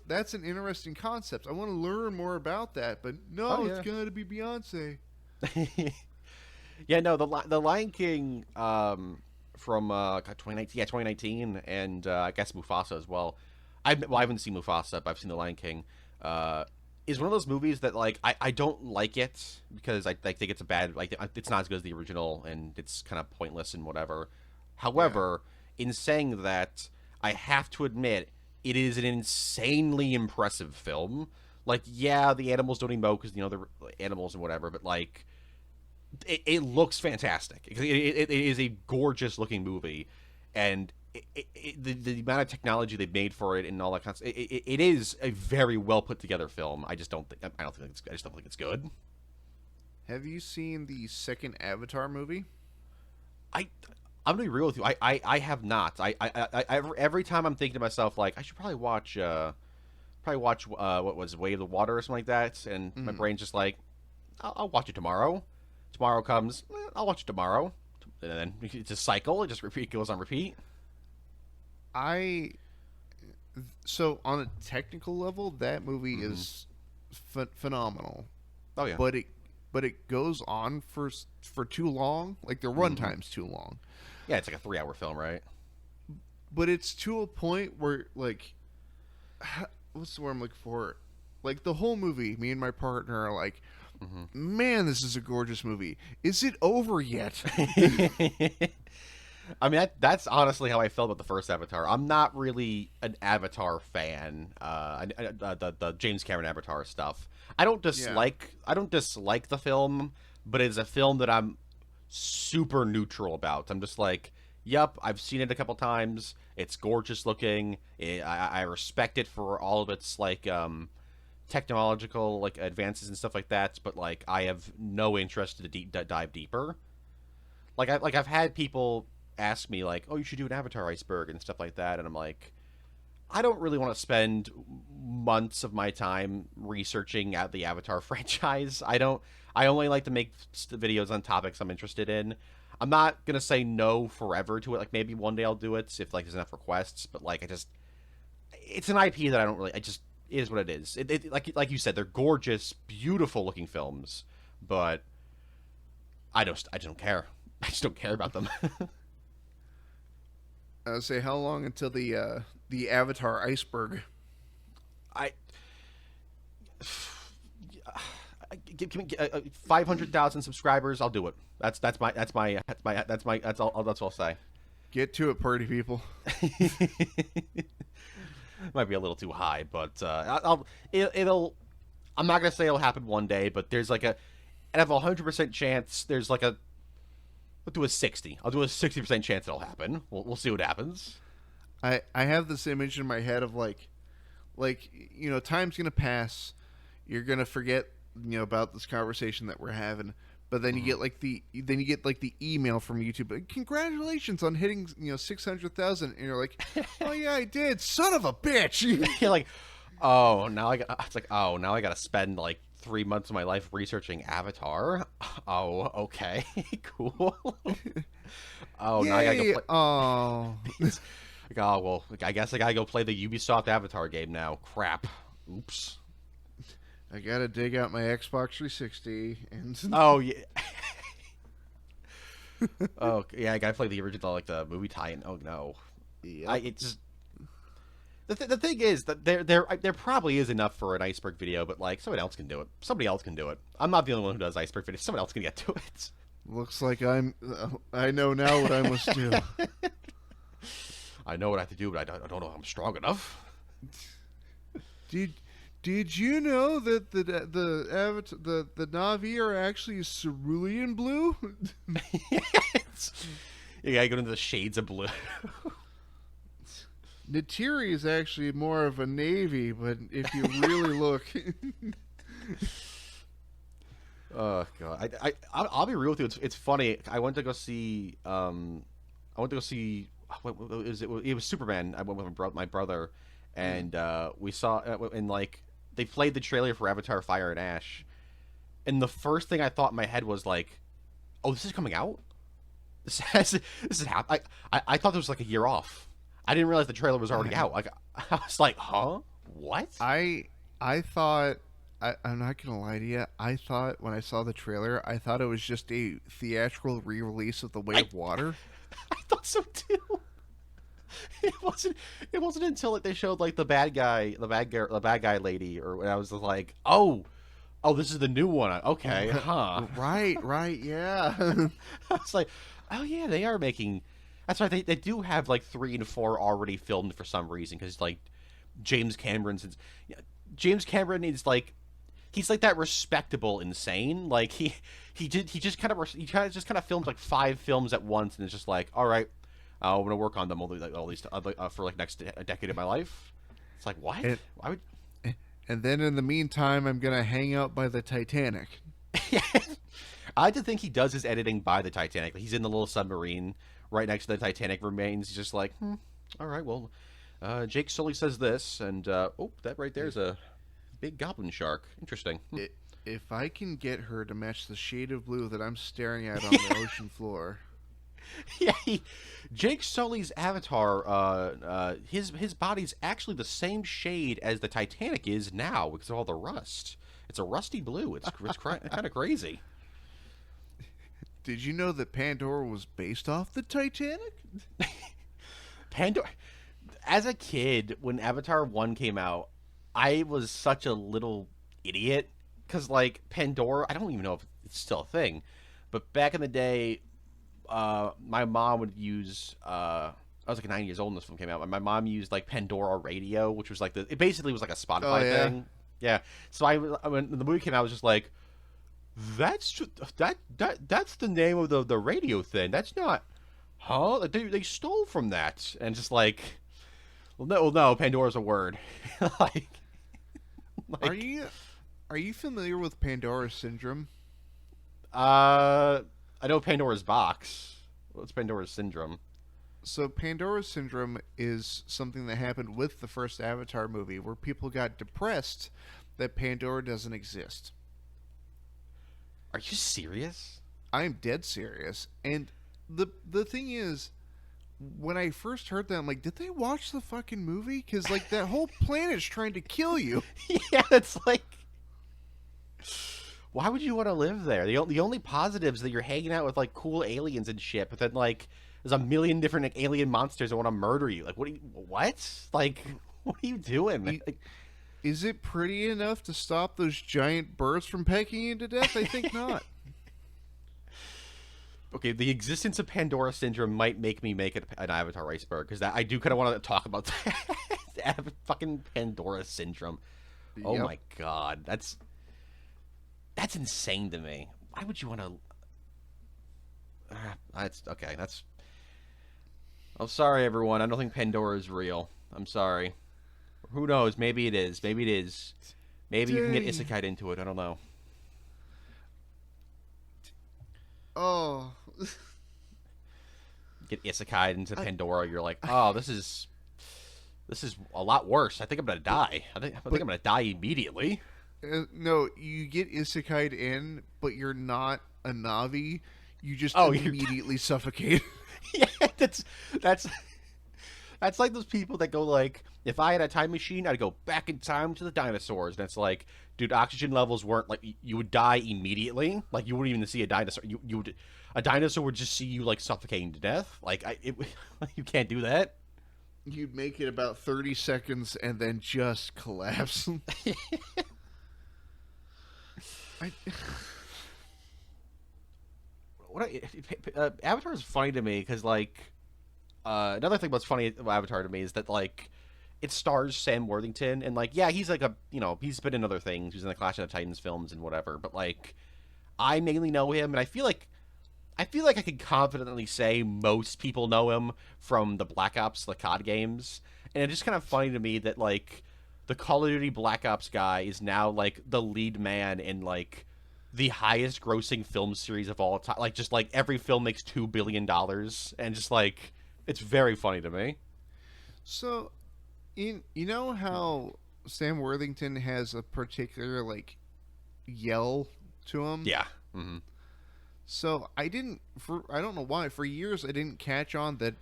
that's an interesting concept. I want to learn more about that, but no, it's got to be Beyonce. Yeah, no, the Lion King from 2019, and I guess Mufasa as well. I haven't seen Mufasa, but I've seen the Lion King. Is one of those movies that like I don't like it because I think it's a bad, like, it's not as good as the original, and it's kind of pointless and whatever. However, in saying that, I have to admit it is an insanely impressive film. Like, yeah, the animals don't emote because they're animals and whatever, but like it looks fantastic. It is a gorgeous looking movie, and the amount of technology they've made for it and all that kind of stuff, it is a very well put together film. I just don't think it's good. Have you seen the second Avatar movie? I'm gonna be real with you. I have not. Every time I'm thinking to myself like I should probably watch what was Way of the Water or something like that, and my brain's just like I'll watch it tomorrow. Tomorrow comes, I'll watch it tomorrow, and then it's a cycle. It just goes on repeat. So on a technical level, that movie is phenomenal. Oh yeah, but it goes on for too long. Like the runtime's too long. Yeah, it's like a 3-hour film, right? But it's to a point where like, what's the word I'm looking for? Like the whole movie, me and my partner are like, man, this is a gorgeous movie. Is it over yet? I mean, that's honestly how I felt about the first Avatar. I'm not really an Avatar fan. The James Cameron Avatar stuff. I don't dislike the film, but it's a film that I'm super neutral about. I'm just like, yep, I've seen it a couple times. It's gorgeous looking. I respect it for all of its like technological like advances and stuff like that. But like, I have no interest to dive deeper. I've had people ask me like, oh, you should do an Avatar iceberg and stuff like that, and I'm like, I don't really want to spend months of my time researching out the Avatar franchise. I only like to make videos on topics I'm interested in. I'm not gonna say no forever to it. Like maybe one day I'll do it if like there's enough requests. But like it's an IP that I don't really. it is what it is. Like you said, they're gorgeous, beautiful looking films, but I just don't care. I just don't care about them. I would say, how long until the Avatar iceberg? I give me 500,000 subscribers. I'll do it. That's all I'll say. Get to it, party people. Might be a little too high, but it'll. I'm not gonna say it'll happen one day, but there's like a, and I have 100% chance. There's like a. I'll do a 60. I'll do a 60% chance it'll happen. We'll see what happens. I have this image in my head of like time's gonna pass. You're gonna forget about this conversation that we're having. But then you get the email from YouTube. Congratulations on hitting 600,000, and you're like, oh yeah, I did. Son of a bitch. You're like, oh now I got to spend like 3 months of my life researching Avatar. Oh, okay, cool. Oh, now I gotta go play. Oh, like, oh well, I guess I gotta go play the Ubisoft Avatar game now. Crap. Oops. I gotta dig out my Xbox 360 and. Oh yeah. Oh yeah, I gotta play the original, like the movie tie-in. Oh no. Yep. It's the thing is that there probably is enough for an iceberg video, but like somebody else can do it. Somebody else can do it. I'm not the only one who does iceberg videos. Somebody else can get to it. Looks like I know now what I must do. I know what I have to do, but I don't know if I'm strong enough. Did you know that the Na'vi are actually cerulean blue? You gotta go into the shades of blue. Neytiri is actually more of a navy, but if you really look. Oh god, I'll be real with you. It's funny. I went to go see. It was Superman. I went with my brother, and we saw and like. They played the trailer for Avatar: Fire and Ash, and the first thing I thought in my head was like, "Oh, this is coming out. This is happening." I thought there was like a year off. I didn't realize the trailer was already out. Like I was like, "Huh? What?" I thought I'm not gonna lie to you. I thought when I saw the trailer, I thought it was just a theatrical re-release of The Way of Water. I thought so too. It wasn't until they showed like the bad guy lady, or when I was like, oh, this is the new one. Okay, huh? Right, yeah. I was like, oh yeah, they are making. That's right. They do have like 3 and 4 already filmed for some reason, because like James Cameron is like, he's like that respectable insane. Like he just kind of films like 5 films at once, and it's just like, all right. I'm gonna work on them all these for like next decade of my life. It's like, what? Why would? And then in the meantime, I'm gonna hang out by the Titanic. I like to think he does his editing by the Titanic. He's in the little submarine right next to the Titanic remains. He's just like, all right, well, Jake Sully says this, and that right there is a big goblin shark. Interesting. If I can get her to match the shade of blue that I'm staring at on the ocean floor. Yeah, Jake Sully's Avatar, his body's actually the same shade as the Titanic is now because of all the rust. It's a rusty blue. It's kind of crazy. Did you know that Pandora was based off the Titanic? Pandora. As a kid, when Avatar 1 came out, I was such a little idiot because, like, Pandora, I don't even know if it's still a thing, but back in the day, my mom would use I was like 9 years old when this film came out. My mom used like Pandora Radio, which was like it basically was like a Spotify thing. Yeah. So when the movie came out, I was just like, that's the name of the radio thing. That's not, huh? They stole from that, and just like, well no, Pandora's a word. like are you familiar with Pandora syndrome? I know Pandora's box. What's Pandora's syndrome? So Pandora's syndrome is something that happened with the first Avatar movie, where people got depressed that Pandora doesn't exist. Are you serious? I'm dead serious. And the thing is, when I first heard that, I'm like, did they watch the fucking movie? Because like that whole planet's trying to kill you. Yeah, it's like, why would you want to live there? The only positives that you're hanging out with like cool aliens and shit, but then like there's a million different like, alien monsters that want to murder you. Like, what? Like, what are you doing? Like, Is it pretty enough to stop those giant birds from pecking you to death? I think not. okay, the existence of Pandora syndrome might make me make it an Avatar iceberg because I do kind of want to talk about that. Fucking Pandora syndrome. Oh Yep. my god, that's insane to me. Why would you want to? That's okay. That's. I'm sorry, everyone. I don't think Pandora is real. I'm sorry. Who knows? Maybe it is. Maybe it is. Maybe you can get isekai into it. I don't know. Oh. Get isekai into Pandora. You're like, oh, this is a lot worse. I think I'm gonna die. I think I'm gonna die immediately. No, you get isekai'd in, but you're not a Navi. You just Oh, immediately suffocate. Yeah, that's like those people that go like, if I had a time machine, I'd go back in time to the dinosaurs. And it's like, dude, oxygen levels weren't like you would die immediately. Like you wouldn't even see a dinosaur. A dinosaur would just see you like suffocating to death. Like you can't do that. You'd make it about 30 seconds and then just collapse. Avatar is funny to me because like another thing that's funny about Avatar to me is that like it stars Sam Worthington and like yeah he's like a he's been in other things, he's in the Clash of the Titans films and whatever, but like I mainly know him and I feel like I can confidently say most people know him from the Black Ops the COD games, and it's just kind of funny to me that like the Call of Duty Black Ops guy is now like the lead man in like the highest grossing film series of all time. Like just like every film makes $2 billion, and just like it's very funny to me. So, you know how Sam Worthington has a particular like yell to him? Yeah. Mm-hmm. So I don't know why, for years I didn't catch on that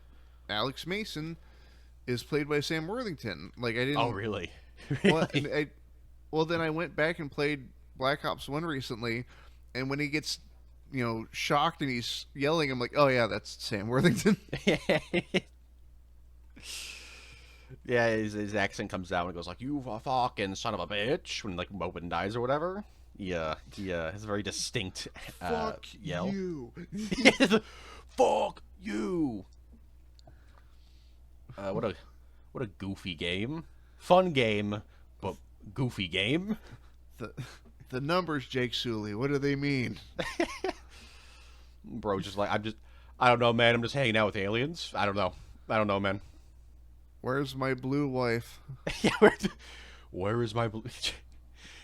Alex Mason is played by Sam Worthington. Like I didn't. Oh really? Really? Well, then I went back and played Black Ops 1 recently, and when he gets, shocked and he's yelling, I'm like, oh yeah, that's Sam Worthington. Yeah, his accent comes out and it goes like, "You fucking son of a bitch," when like Mopin dies or whatever. Yeah, has a very distinct yell. You. Fuck you. What a goofy game. Fun game, but goofy game. The numbers, Jake Sully, what do they mean? Bro, just like I don't know, man. I'm just hanging out with aliens. I don't know, man. Where's my blue wife? Yeah, where is my blue?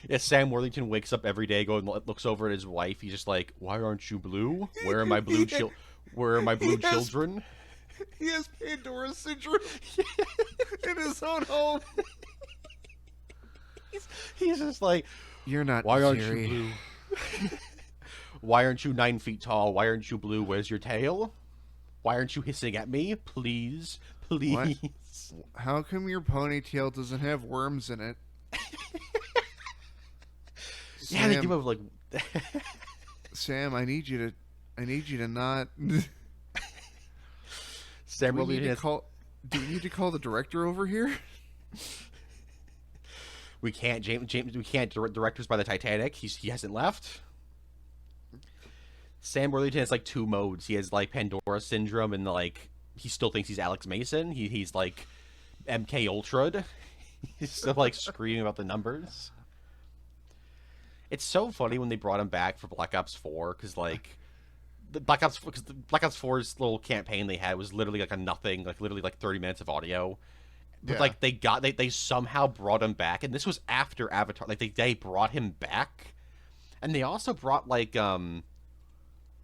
Yeah, Sam Worthington wakes up every day, looks over at his wife. He's just like, "Why aren't you blue? Where are my blue Where are my blue children?" He has Pandora syndrome in his own home. He's just like, "You're not. Why aren't Jerry. you blue? Why aren't you 9 feet tall? Why aren't you blue? Where's your tail? Why aren't you hissing at me? Please. What? How come your ponytail doesn't have worms in it?" Yeah, they give him like. Sam, I need you to not. Sam, do we need to call the director over here? We can't, James. We can't. Directors by the Titanic. He hasn't left. Sam Worthington has like 2 modes. He has like Pandora syndrome, and like he still thinks he's Alex Mason. He's like MK Ultra. He's still like screaming about the numbers. It's so funny when they brought him back for Black Ops 4 because like the Black Ops 4's little campaign they had was literally like a nothing, like literally like 30 minutes of audio. But like they somehow brought him back, and this was after Avatar. Like they brought him back, and they also brought like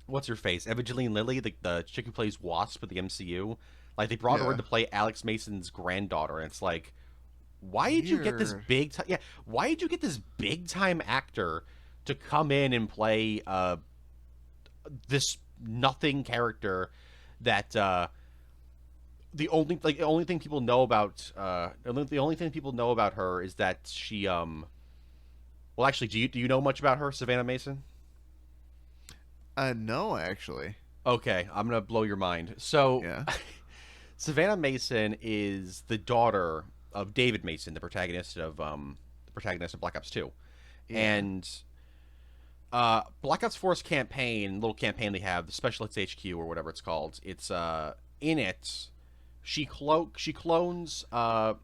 what's her face, Evangeline Lilly, the chick who plays Wasp with the MCU. Like they brought her in to play Alex Mason's granddaughter, and it's like, why did you get this big time? Yeah, why did you get this big time actor to come in and play this nothing character that the only thing people know about the only thing people know about her is that she well, actually, do you know much about her, Savannah Mason? No, actually. Okay, I'm gonna blow your mind. So, Yeah. Savannah Mason is the daughter of David Mason, the protagonist of Black Ops 2, Yeah. and Black Ops 4's campaign, little campaign they have, the Specialists HQ or whatever it's called. It's in it, she clones her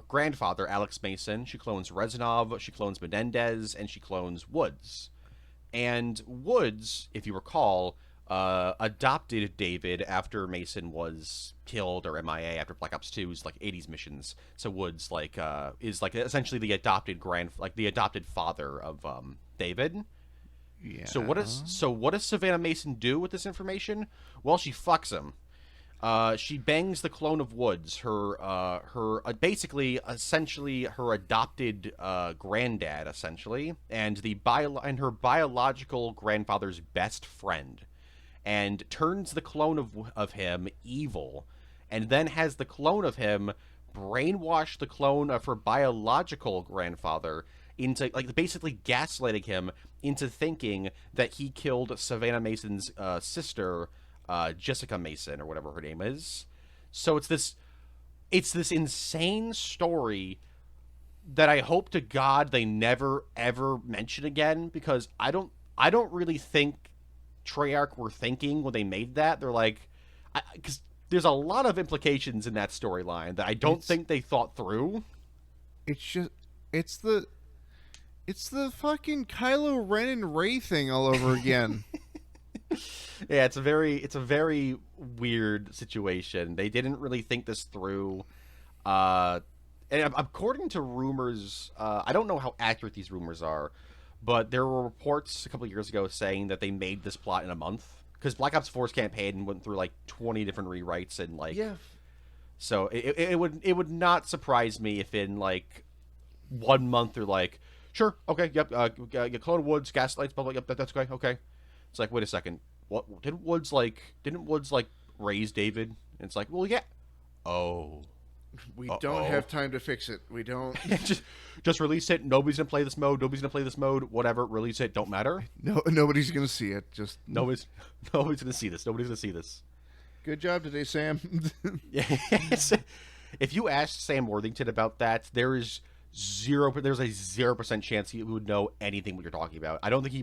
grandfather Alex Mason. She clones Reznov. She clones Menendez, and she clones Woods. And Woods, if you recall, adopted David after Mason was killed or MIA after Black Ops 2's like 80s missions. So Woods is like essentially the adopted father of David. Yeah. So what does Savannah Mason do with this information? Well, she fucks him. She bangs the clone of Woods, essentially her adopted granddad, essentially, and her biological grandfather's best friend, and turns the clone of him evil, and then has the clone of him brainwash the clone of her biological grandfather into basically gaslighting him into thinking that he killed Savannah Mason's sister. Jessica Mason or whatever her name is. So it's this insane story that I hope to God they never ever mention again, because I don't really think Treyarch were thinking when they made that. They're like, because there's a lot of implications in that storyline that I don't think they thought through. It's the fucking Kylo Ren and Rey thing all over again. Yeah, it's a very weird situation. They didn't really think this through. And according to rumors, I don't know how accurate these rumors are, but there were reports a couple of years ago saying that they made this plot in a month, because Black Ops 4's campaign went through like 20 different rewrites and like, yeah. So it would not surprise me if in like 1 month they're like, sure, okay, yep, clone Woods, gaslights, blah blah, yep, that's okay, okay. It's like, wait a second, what didn't Woods raise David? And it's like, well, yeah. Oh. We don't have time to fix it. We don't. just release it. Nobody's gonna play this mode. Whatever. Release it. Don't matter. No, nobody's gonna see it. Just nobody's gonna see this. Nobody's gonna see this. Good job today, Sam. Yes. If you asked Sam Worthington about that, there's a 0% chance he would know anything what you're talking about. I don't think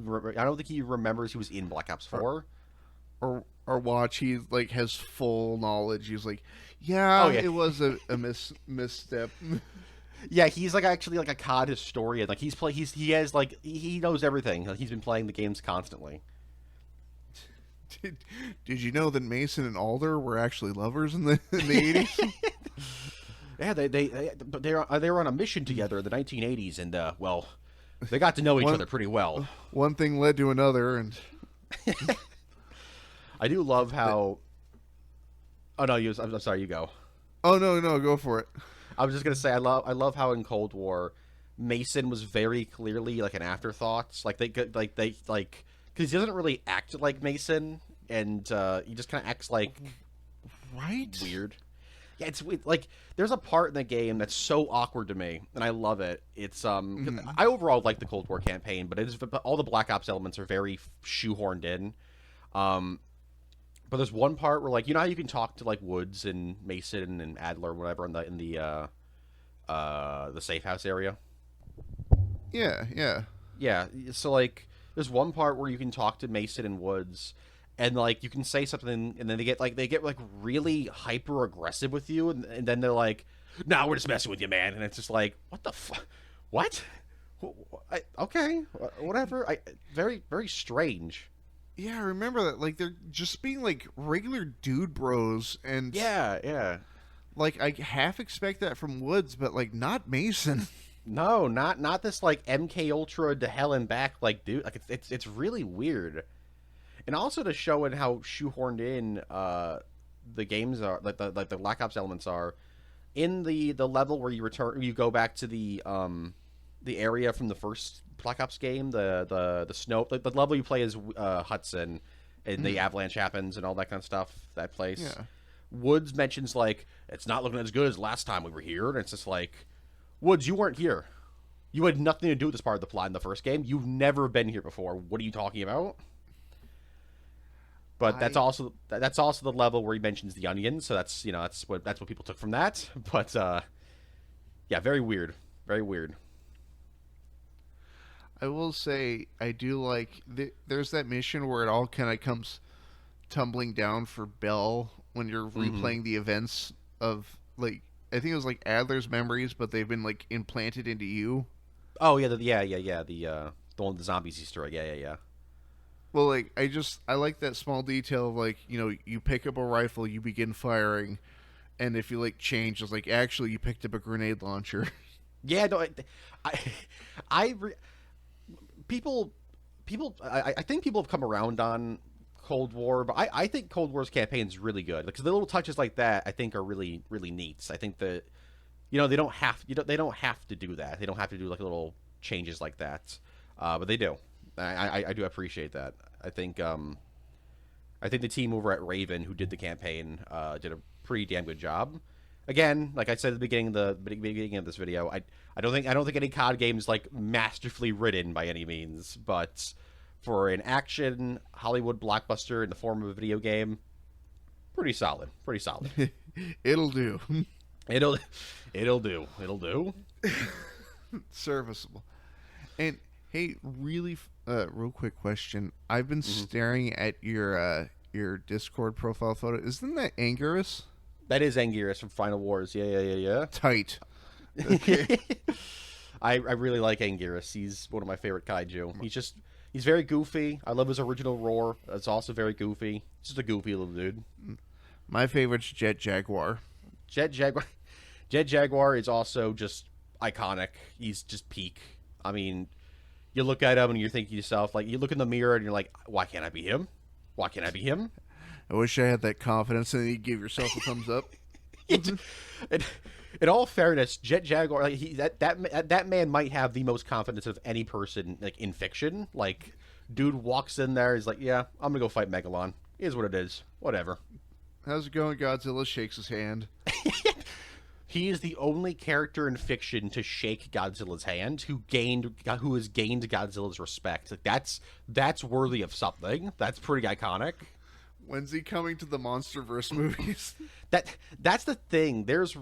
he remembers he was in Black Ops 4. Or watch, he like has full knowledge. He's like, yeah, it was a misstep. Yeah, he's like actually like a COD historian. Like he knows everything. Like, he's been playing the games constantly. Did you know that Mason and Alder were actually lovers in the 80s? Yeah, they were on a mission together in the 1980s, and well, they got to know each other pretty well. One thing led to another, and I do love how. Oh no, I'm sorry. You go. Oh no, go for it. I was just gonna say I love how in Cold War, Mason was very clearly like an afterthought. Like because he doesn't really act like Mason, and he just kind of acts like weird. Yeah, it's like there's a part in the game that's so awkward to me, and I love it. It's I overall like the Cold War campaign, but all the Black Ops elements are very shoehorned in. But there's one part where, like, you know how you can talk to like Woods and Mason and Adler or whatever in the safe house area. Yeah. So like, there's one part where you can talk to Mason and Woods, and like you can say something, and then they get really hyper aggressive with you, and then they're like, "Nah, we're just messing with you, man." And it's just like, what the fuck? What? Okay, whatever. Very very strange. Yeah, I remember that. Like, they're just being like regular dude bros, and yeah. Like, I half expect that from Woods, but like not Mason. No, not this like MK Ultra to hell and back like dude. Like it's really weird. And also to show in how shoehorned in the games are, like the Black Ops elements are, in the level where you go back to the area from the first Black Ops game, the snow, the level you play as Hudson, and the avalanche happens and all that kind of stuff. That place, Woods mentions like it's not looking as good as last time we were here, and it's just like, Woods, you weren't here. You had nothing to do with this part of the plot in the first game. You've never been here before. What are you talking about? But that's also the level where he mentions the onion. So that's that's what people took from that. But yeah, very weird, very weird. I will say I do like there's that mission where it all kind of comes tumbling down for Bell when you're replaying the events of like I think it was like Adler's memories, but they've been like implanted into you. Oh yeah, the one with the zombies Easter egg. Yeah. Well, like I like that small detail of like you pick up a rifle, you begin firing, and if you like change, it's like actually you picked up a grenade launcher. Yeah, no, people, I think people have come around on Cold War, but I think Cold War's campaign is really good because the little touches like that I think are really really neat. I think that they don't have to do that. They don't have to do like little changes like that, but they do. I do appreciate that. I think the team over at Raven who did the campaign did a pretty damn good job. Again, like I said at the beginning of this video, I don't think any COD game is like masterfully written by any means, but for an action Hollywood blockbuster in the form of a video game, pretty solid. It'll do. It'll do. Serviceable. And hey, really, real quick question. I've been staring at your Discord profile photo. Isn't that Anguirus? That is Anguirus from Final Wars. Yeah. Tight. Okay. I really like Anguirus. He's one of my favorite kaiju. He's very goofy. I love his original roar. It's also very goofy. He's just a goofy little dude. My favorite's Jet Jaguar. Jet Jaguar is also just iconic. He's just peak. I mean, you look at him and you're thinking to yourself, like, you look in the mirror and you're like, why can't I be him? Why can't I be him? I wish I had that confidence, and then you give yourself a thumbs up. In all fairness, Jet Jaguar, like that man might have the most confidence of any person like in fiction. Like, dude walks in there, he's like, "Yeah, I'm gonna go fight Megalon. It is what it is. Whatever." How's it going? Godzilla shakes his hand. He is the only character in fiction to shake Godzilla's hand who has gained Godzilla's respect. Like, that's worthy of something. That's pretty iconic. When's he coming to the MonsterVerse movies? That's the thing. There's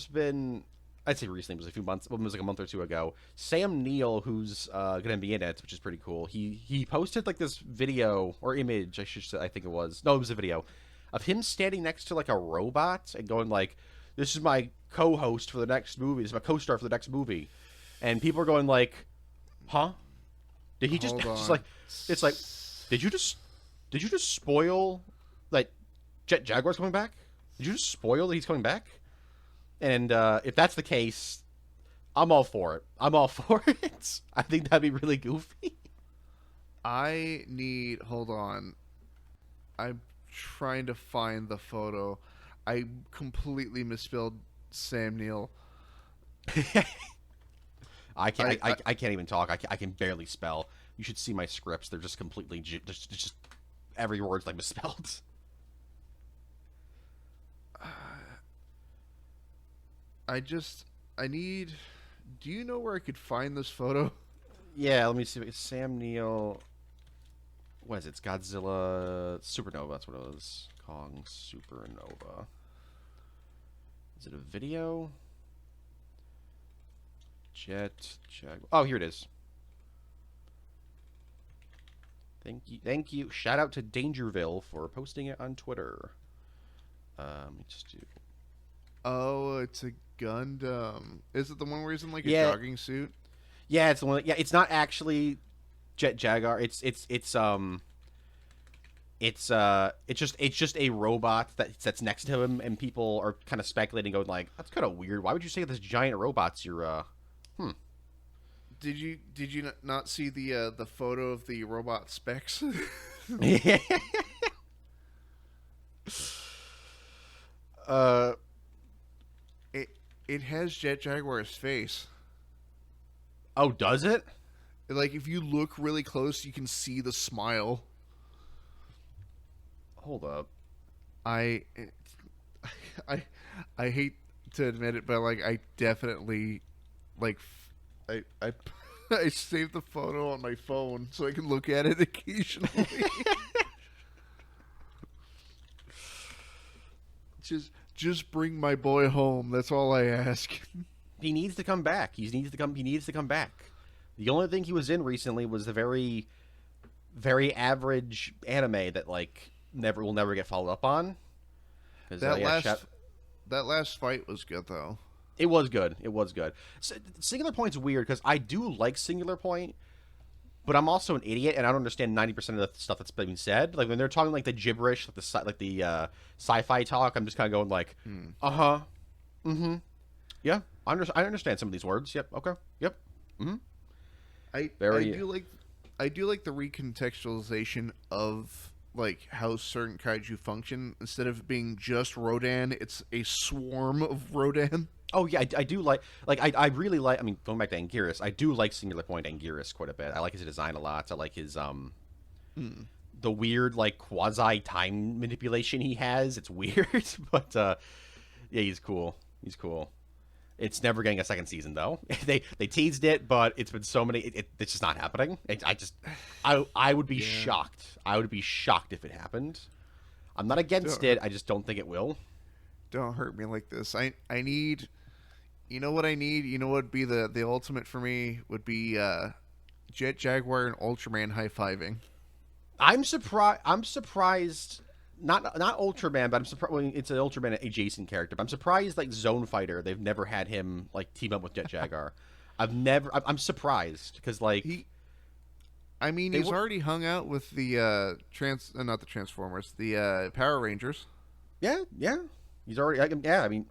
been, I'd say recently, it was a few months, it was like a month or two ago, Sam Neill, who's gonna be in it, which is pretty cool. He posted like this video or image, I think it was a video of him standing next to like a robot and going like, "This is my co-host for the next movie. This is my co-star for the next movie," and people are going like, "Huh? Did he just?" It's like, did you just spoil like Jet Jaguar's coming back? Did you just spoil that he's coming back? And if that's the case, I'm all for it. I think that'd be really goofy. Hold on. I'm trying to find the photo. I completely misspelled Sam Neill. I can't even talk. I can barely spell. You should see my scripts. They're just completely just every word's like misspelled. Do you know where I could find this photo? Yeah, let me see. It's Sam Neill. What is it? It's Godzilla Supernova. That's what it was. Kong Supernova. Is it a video? Jet Jaguar. Oh, here it is. Thank you. Shout out to Dangerville for posting it on Twitter. Let me just do. Oh, it's a Gundam. Is it the one where he's in like a jogging suit? Yeah, it's the one. Yeah, it's not actually Jet Jaguar. It's just a robot that's next to him, and people are kind of speculating, going like, "That's kind of weird. Why would you say this giant robot's your Did you not see the photo of the robot specs? It has Jet Jaguar's face. Oh, does it? Like, if you look really close, you can see the smile. Hold up. I I I hate to admit it, but like I definitely like I I saved the photo on my phone so I can look at it occasionally. Just bring my boy home. That's all I ask. He needs to come back. He needs to come back. The only thing he was in recently was the very, very average anime that like will never get followed up on. That last fight was good though. It was good. It was good. Singular Point's weird because I do like Singular Point, but I'm also an idiot and I don't understand 90% of the stuff that's being said. Like when they're talking like the gibberish, like the sci-fi talk, I'm just kind of going like, yeah, I understand some of these words. Yep. Okay. Yep. I do like the recontextualization of like how certain kaiju function. Instead of being just Rodan, it's a swarm of Rodan. Oh yeah, I do I really like. I mean, going back to Anguirus, I do like Singular Point Anguirus quite a bit. I like his design a lot. I like his the weird like quasi time manipulation he has. It's weird, but yeah, he's cool. He's cool. It's never getting a second season though. They teased it, but it's been so many. It's just not happening. I would be shocked. I would be shocked if it happened. I'm not against it. I just don't think it will. Don't hurt me like this. I need. You know what I need? You know what would be the ultimate for me would be Jet Jaguar and Ultraman high-fiving. I'm surprised. Not Ultraman, but I'm surprised. Well, it's an Ultraman adjacent character. But I'm surprised, like Zone Fighter, they've never had him like team up with Jet Jaguar. I'm surprised because like he's already hung out with the not the Transformers, the Power Rangers. Yeah. He's already. Yeah, I mean,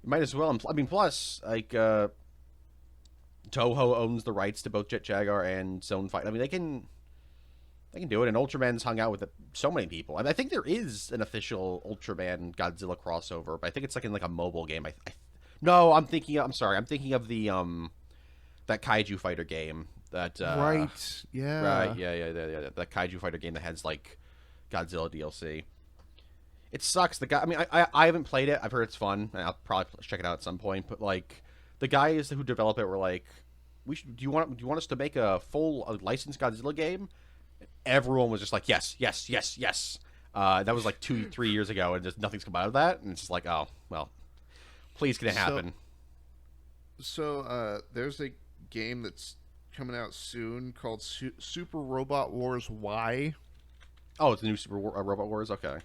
you might as well. I mean, plus like Toho owns the rights to both Jet Jaguar and Zone Fighter. I mean, they can do it. And Ultraman's hung out with so many people. I think there is an official Ultraman Godzilla crossover, but I think it's like in like a mobile game. No, I'm thinking of the that Kaiju Fighter game that right. Yeah. Right. Yeah. That Kaiju Fighter game that has like Godzilla DLC. It sucks. The guy. I mean, I haven't played it. I've heard it's fun. And I'll probably check it out at some point. But like, the guys who develop it were like, do you want us to make a full licensed Godzilla game? Everyone was just like, yes. That was like 2-3 years ago, and just nothing's come out of that. And it's just like, oh well, please can it happen? So there's a game that's coming out soon called Super Robot Wars Y. Oh, it's the new Super Robot Wars. Okay.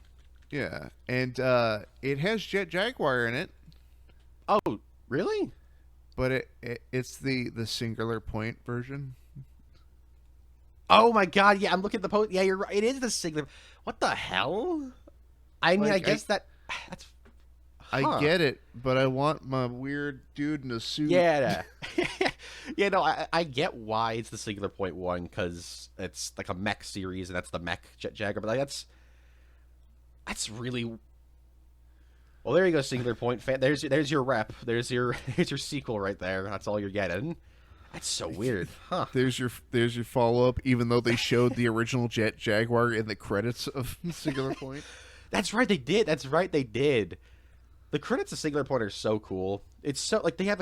Yeah, and it has Jet Jaguar in it. Oh, really? But it's the Singular Point version. Oh my god! Yeah, I'm looking at the post. Yeah, you're right. It is the Singular. What the hell? I mean, like, I guess that's. Huh. I get it, but I want my weird dude in a suit. Yeah. Yeah, no, I get why it's the Singular Point one because it's like a mech series and that's the mech Jet Jaguar. But like that's really. Well, there you go, Singular Point fan. There's your rep. There's your sequel right there. That's all you're getting. That's so weird, huh? There's your follow up. Even though they showed the original Jet Jaguar in the credits of Singular Point. That's right, they did. The credits of Singular Point are so cool. It's so like they have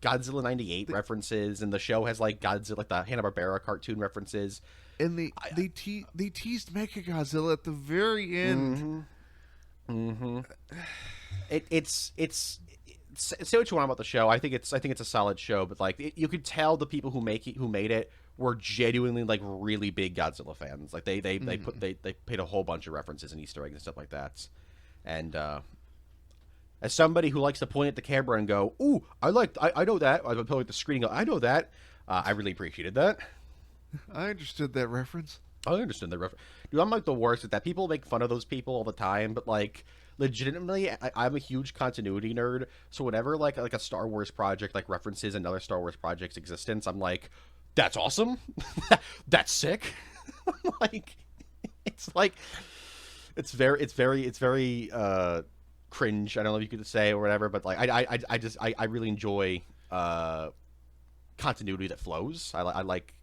Godzilla '98 references, and the show has like Godzilla, like the Hanna-Barbera cartoon references. And they teased Mechagodzilla at the very end. It's say what you want about the show. I think it's a solid show, but like you could tell the people who made it were genuinely like really big Godzilla fans. Like they paid a whole bunch of references and Easter eggs and stuff like that. And as somebody who likes to point at the camera and go, "Ooh, I know that," I point at the screen and go, "I know that." I really appreciated that. I understood that reference. I understood that reference. Dude, I'm like the worst at that. People make fun of those people all the time, but like legitimately, I'm a huge continuity nerd. So whenever like a Star Wars project like references another Star Wars project's existence, I'm like, that's awesome. That's sick. Like, it's very cringe. I don't know if you could say or whatever, but like I really enjoy continuity that flows. I like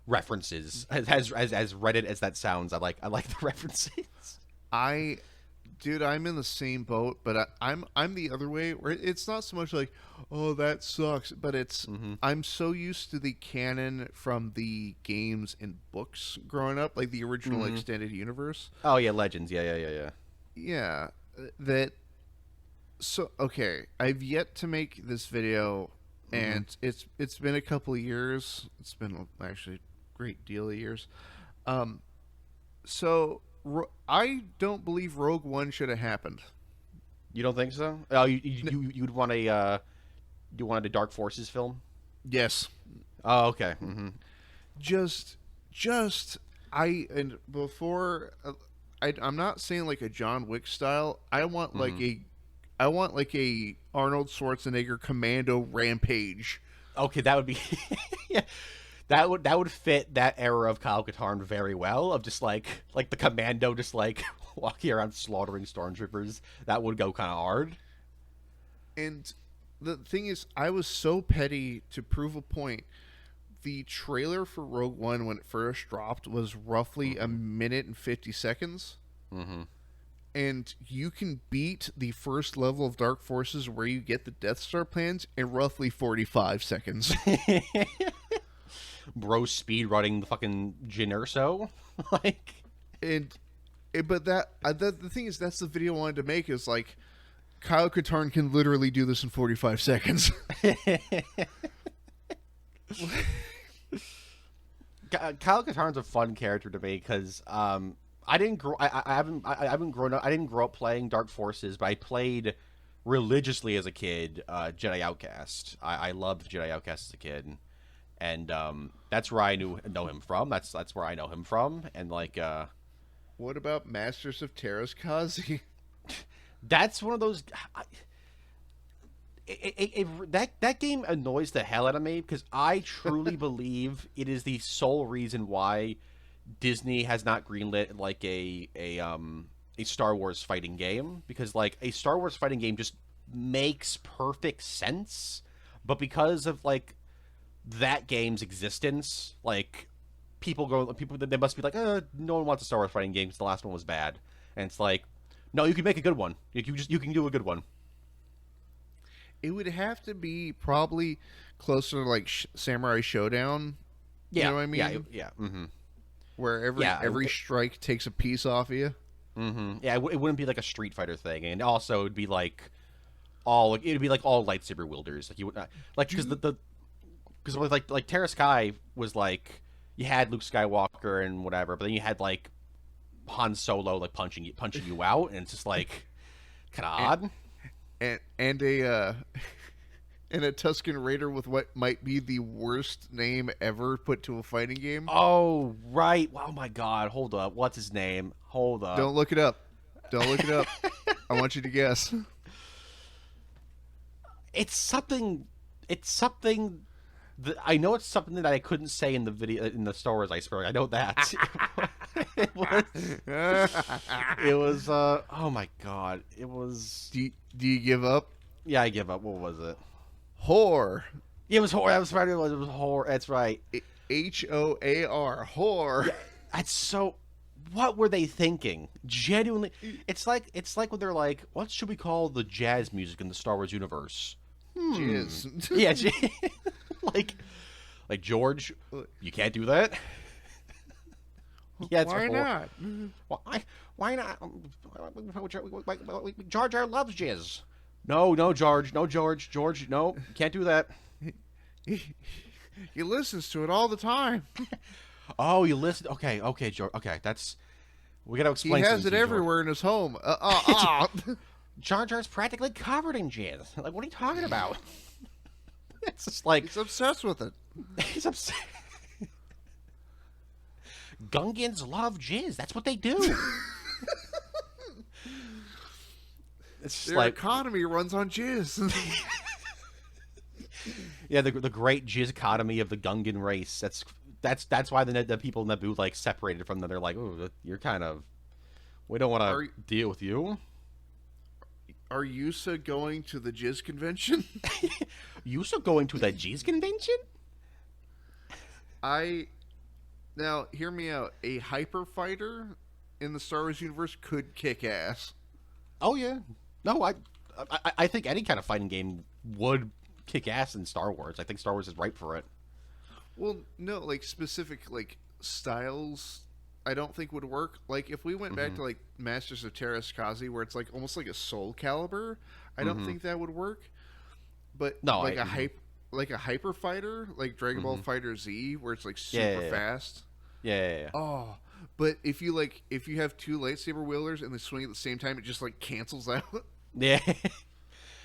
references. As Reddit as that sounds, I like the references. Dude, I'm in the same boat, but I'm the other way where it's not so much like, oh, that sucks, but it's I'm so used to the canon from the games and books growing up, like the original extended universe. Oh yeah, Legends. Yeah. Yeah, that. So okay, I've yet to make this video, and it's been a couple of years. It's been actually a great deal of years. So. I don't believe Rogue One should have happened. You don't think so? Oh, you'd want you wanted a Dark Forces film? Yes. Oh, okay. And before I'm not saying like a John Wick style. I want like a Arnold Schwarzenegger commando rampage. Okay, that would be yeah. That would fit that era of Kyle Katarn very well. Of just like the commando, just like walking around slaughtering stormtroopers. That would go kind of hard. And the thing is, I was so petty to prove a point. The trailer for Rogue One when it first dropped was roughly a minute and 50 seconds. And you can beat the first level of Dark Forces where you get the Death Star plans in roughly 45 seconds. Bro speed running the fucking Jyn Erso. Like, but the thing is, that's the video I wanted to make, is like Kyle Katarn can literally do this in 45 seconds. Kyle Katarn's a fun character to me because I haven't grown up. I didn't grow up playing Dark Forces, but I played religiously as a kid. Jedi Outcast. I loved Jedi Outcast as a kid. And that's where I know him from. That's where I know him from. And like, what about Masters of Terra's Kazi? That's one of those. That game annoys the hell out of me because I truly believe it is the sole reason why Disney has not greenlit like a Star Wars fighting game, because like a Star Wars fighting game just makes perfect sense, but because of like that game's existence, like people they must be like, no one wants a Star Wars fighting game because the last one was bad. And it's like, no, you can make a good one. You can do a good one. It would have to be probably closer to like Samurai Showdown. Yeah, you know what I mean? Yeah. Where every strike takes a piece off of you. Yeah, it wouldn't be like a Street Fighter thing, and also it'd be like all lightsaber wielders. Like you would like because because with like Terra Sky was like you had Luke Skywalker and whatever, but then you had like Han Solo like punching you out, and it's just like kind of odd. And a Tusken Raider with what might be the worst name ever put to a fighting game. Oh right! Oh my God! Hold up! What's his name? Hold up! Don't look it up. I want you to guess. It's something. I know it's something that I couldn't say in the video in the Star Wars iceberg. I know that. It was. Oh my God! It was. Do you give up? Yeah, I give up. What was it? Whore. Yeah, it was whore. That was right. It was whore. That's right. HOAR. Whore. Yeah, that's so. What were they thinking? Genuinely, it's like when they're like, "What should we call the jazz music in the Star Wars universe?" Jizz. Yeah, like George, you can't do that. Yeah, why not? Why not? Jar Jar loves jizz. No, George, no, can't do that. He listens to it all the time. Oh, you listen? Okay, George. Okay, we gotta explain. He has it everywhere in his home. Jar Jar's practically covered in jizz. Like, what are you talking about? It's just like he's obsessed with it. He's obsessed. Gungans love jizz. That's what they do. It's just their economy runs on jizz. Yeah, the great jizz economy of the Gungan race. That's why the people in Naboo like separated from them. They're like, oh, you're kind of. We don't want to deal with you. Are Yusa going to the Jizz convention? Yusa going to the Jizz convention? I Now, hear me out. A hyper fighter in the Star Wars universe could kick ass. Oh yeah, no, I think any kind of fighting game would kick ass in Star Wars. I think Star Wars is ripe for it. Well, no, like specific like styles, I don't think would work. Like if we went back to like Masters of Terraskazi, where it's like almost like a Soul Calibur, I don't think that would work. But No, like a hyper fighter, like Dragon Ball Fighter Z, where it's like super fast. Yeah. Oh, but if you have two lightsaber wielders and they swing at the same time, it just like cancels out. Yeah.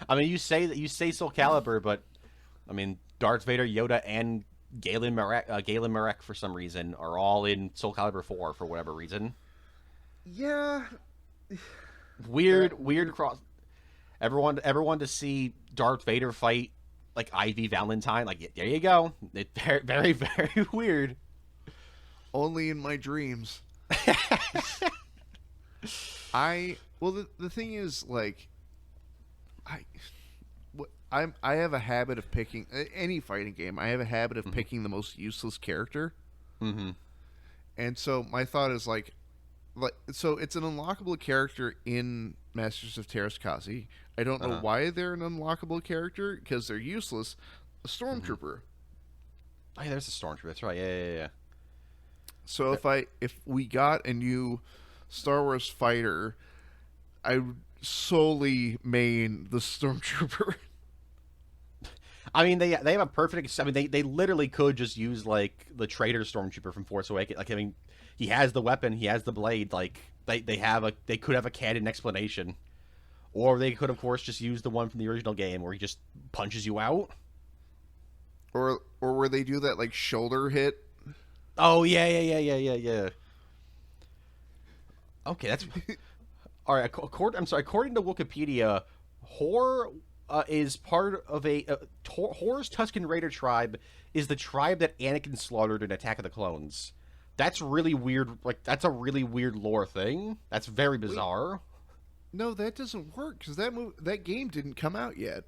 I mean, you say Soul Calibur, but I mean, Darth Vader, Yoda, and Galen Marek for some reason are all in Soul Calibur 4 for whatever reason. Yeah. Weird cross. Everyone to see Darth Vader fight like Ivy Valentine. Like, there you go. It's very, very, very weird. Only in my dreams. The thing is, like, I have a habit of picking any fighting game. I have a habit of picking the most useless character. Mm-hmm. And so my thought is so it's an unlockable character in Masters of Terraskazi. I don't know why they're an unlockable character because they're useless. A stormtrooper. Oh, yeah, there's a stormtrooper. That's right. Yeah. So if we got a new Star Wars fighter, I would solely main the stormtrooper. I mean, they have a perfect. I mean, they literally could just use like the traitor stormtrooper from Force Awakens. Like, I mean, he has the weapon, he has the blade. Like, they could have a canon explanation, or they could, of course, just use the one from the original game where he just punches you out, or where they do that like shoulder hit. Oh yeah. Okay, that's all right. According to Wikipedia, Hor is part of Hor's Tusken Raider tribe is the tribe that Anakin slaughtered in Attack of the Clones. That's really weird. Like, that's a really weird lore thing. That's very bizarre. No, that doesn't work because that game didn't come out yet.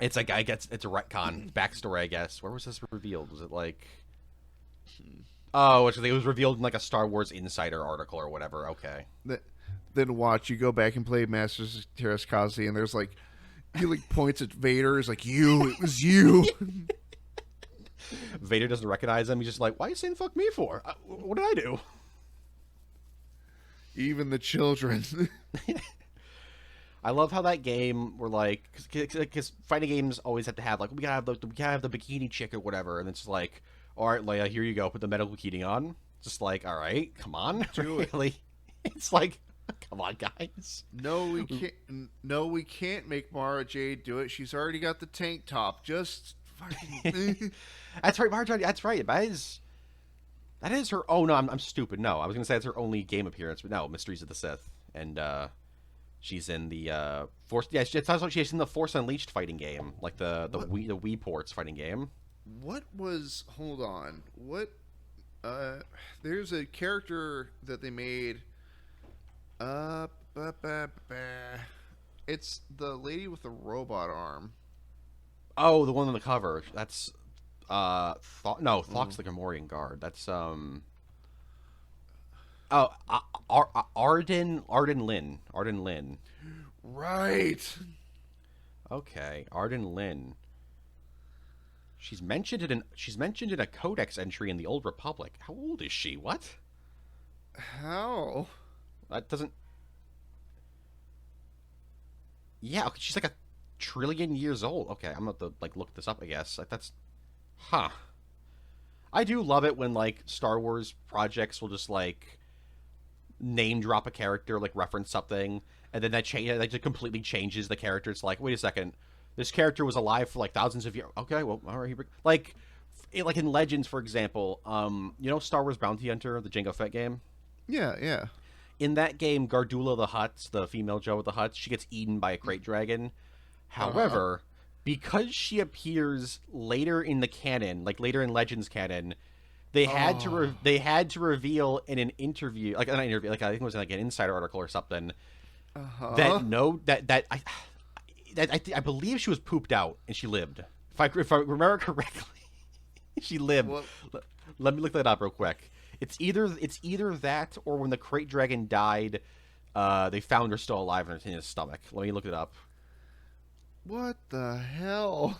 It's like it's a retcon backstory, I guess. Where was this revealed? Was it like? Oh, it was revealed in like a Star Wars Insider article or whatever. Okay. Then watch, you go back and play Masters of Terraskazi, and there's like, he like points at Vader. He's like, it was you. Vader doesn't recognize him. He's just like, why are you saying fuck me for? What did I do? Even the children. I love how that game were like, because fighting games always have to have like, we gotta have the bikini chick or whatever, and it's like, all right, Leia, here you go, put the medical bikini on. Just like, all right, come on, really? It's like, come on, guys. No, we can't. No, we can't make Mara Jade do it. She's already got the tank top. Just fucking. That's right, Mara Jade. That's right. That is her. Oh no, I'm stupid. No, I was gonna say it's her only game appearance, but no, Mysteries of the Sith, and she's in the Force. Yeah, she's in the Force Unleashed fighting game, like the Wii Ports fighting game. What was? Hold on. What? There's a character that they made. It's the lady with the robot arm. Oh, the one on the cover. That's Thlox the Gamorrean guard. That's Arden Lin. Right. Okay, Arden Lin. She's mentioned in a codex entry in the Old Republic. How old is she? What? How? That doesn't. Yeah, she's like 1 trillion years old. Okay, I'm gonna have to like look this up. I guess that's, huh. I do love it when like Star Wars projects will just like name drop a character, like reference something, and then that just completely changes the character. It's like, wait a second, this character was alive for like thousands of years. Okay, well, all right, like in Legends, for example, Star Wars Bounty Hunter, the Jango Fett game. Yeah. In that game, Gardula the Hutt, the female Joe of the Hutt, she gets eaten by a crate dragon. However, because she appears later in the canon, like later in Legends canon, they had to reveal in an interview, like not an interview, like I think it was like an Insider article or something, that I believe she was pooped out and she lived. If I remember correctly, she lived. Well, let me look that up real quick. It's either that or when the Crate Dragon died, they found her still alive in his stomach. Let me look it up. What the hell?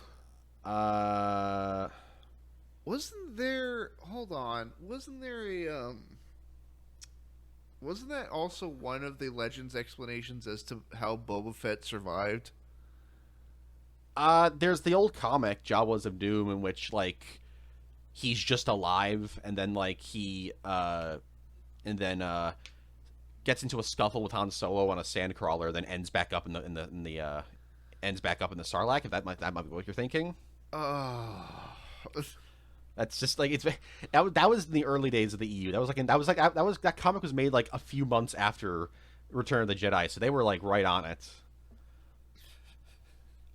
Wasn't there? Hold on. Wasn't there a Wasn't that also one of the Legends explanations as to how Boba Fett survived? There's the old comic Jawas of Doom in which like he's just alive and then like he gets into a scuffle with Han Solo on a sandcrawler, then ends back up in the Sarlacc. If that might be what you're thinking. That's just like that was in the early days of the EU. That comic was made like a few months after Return of the Jedi, so they were like right on it.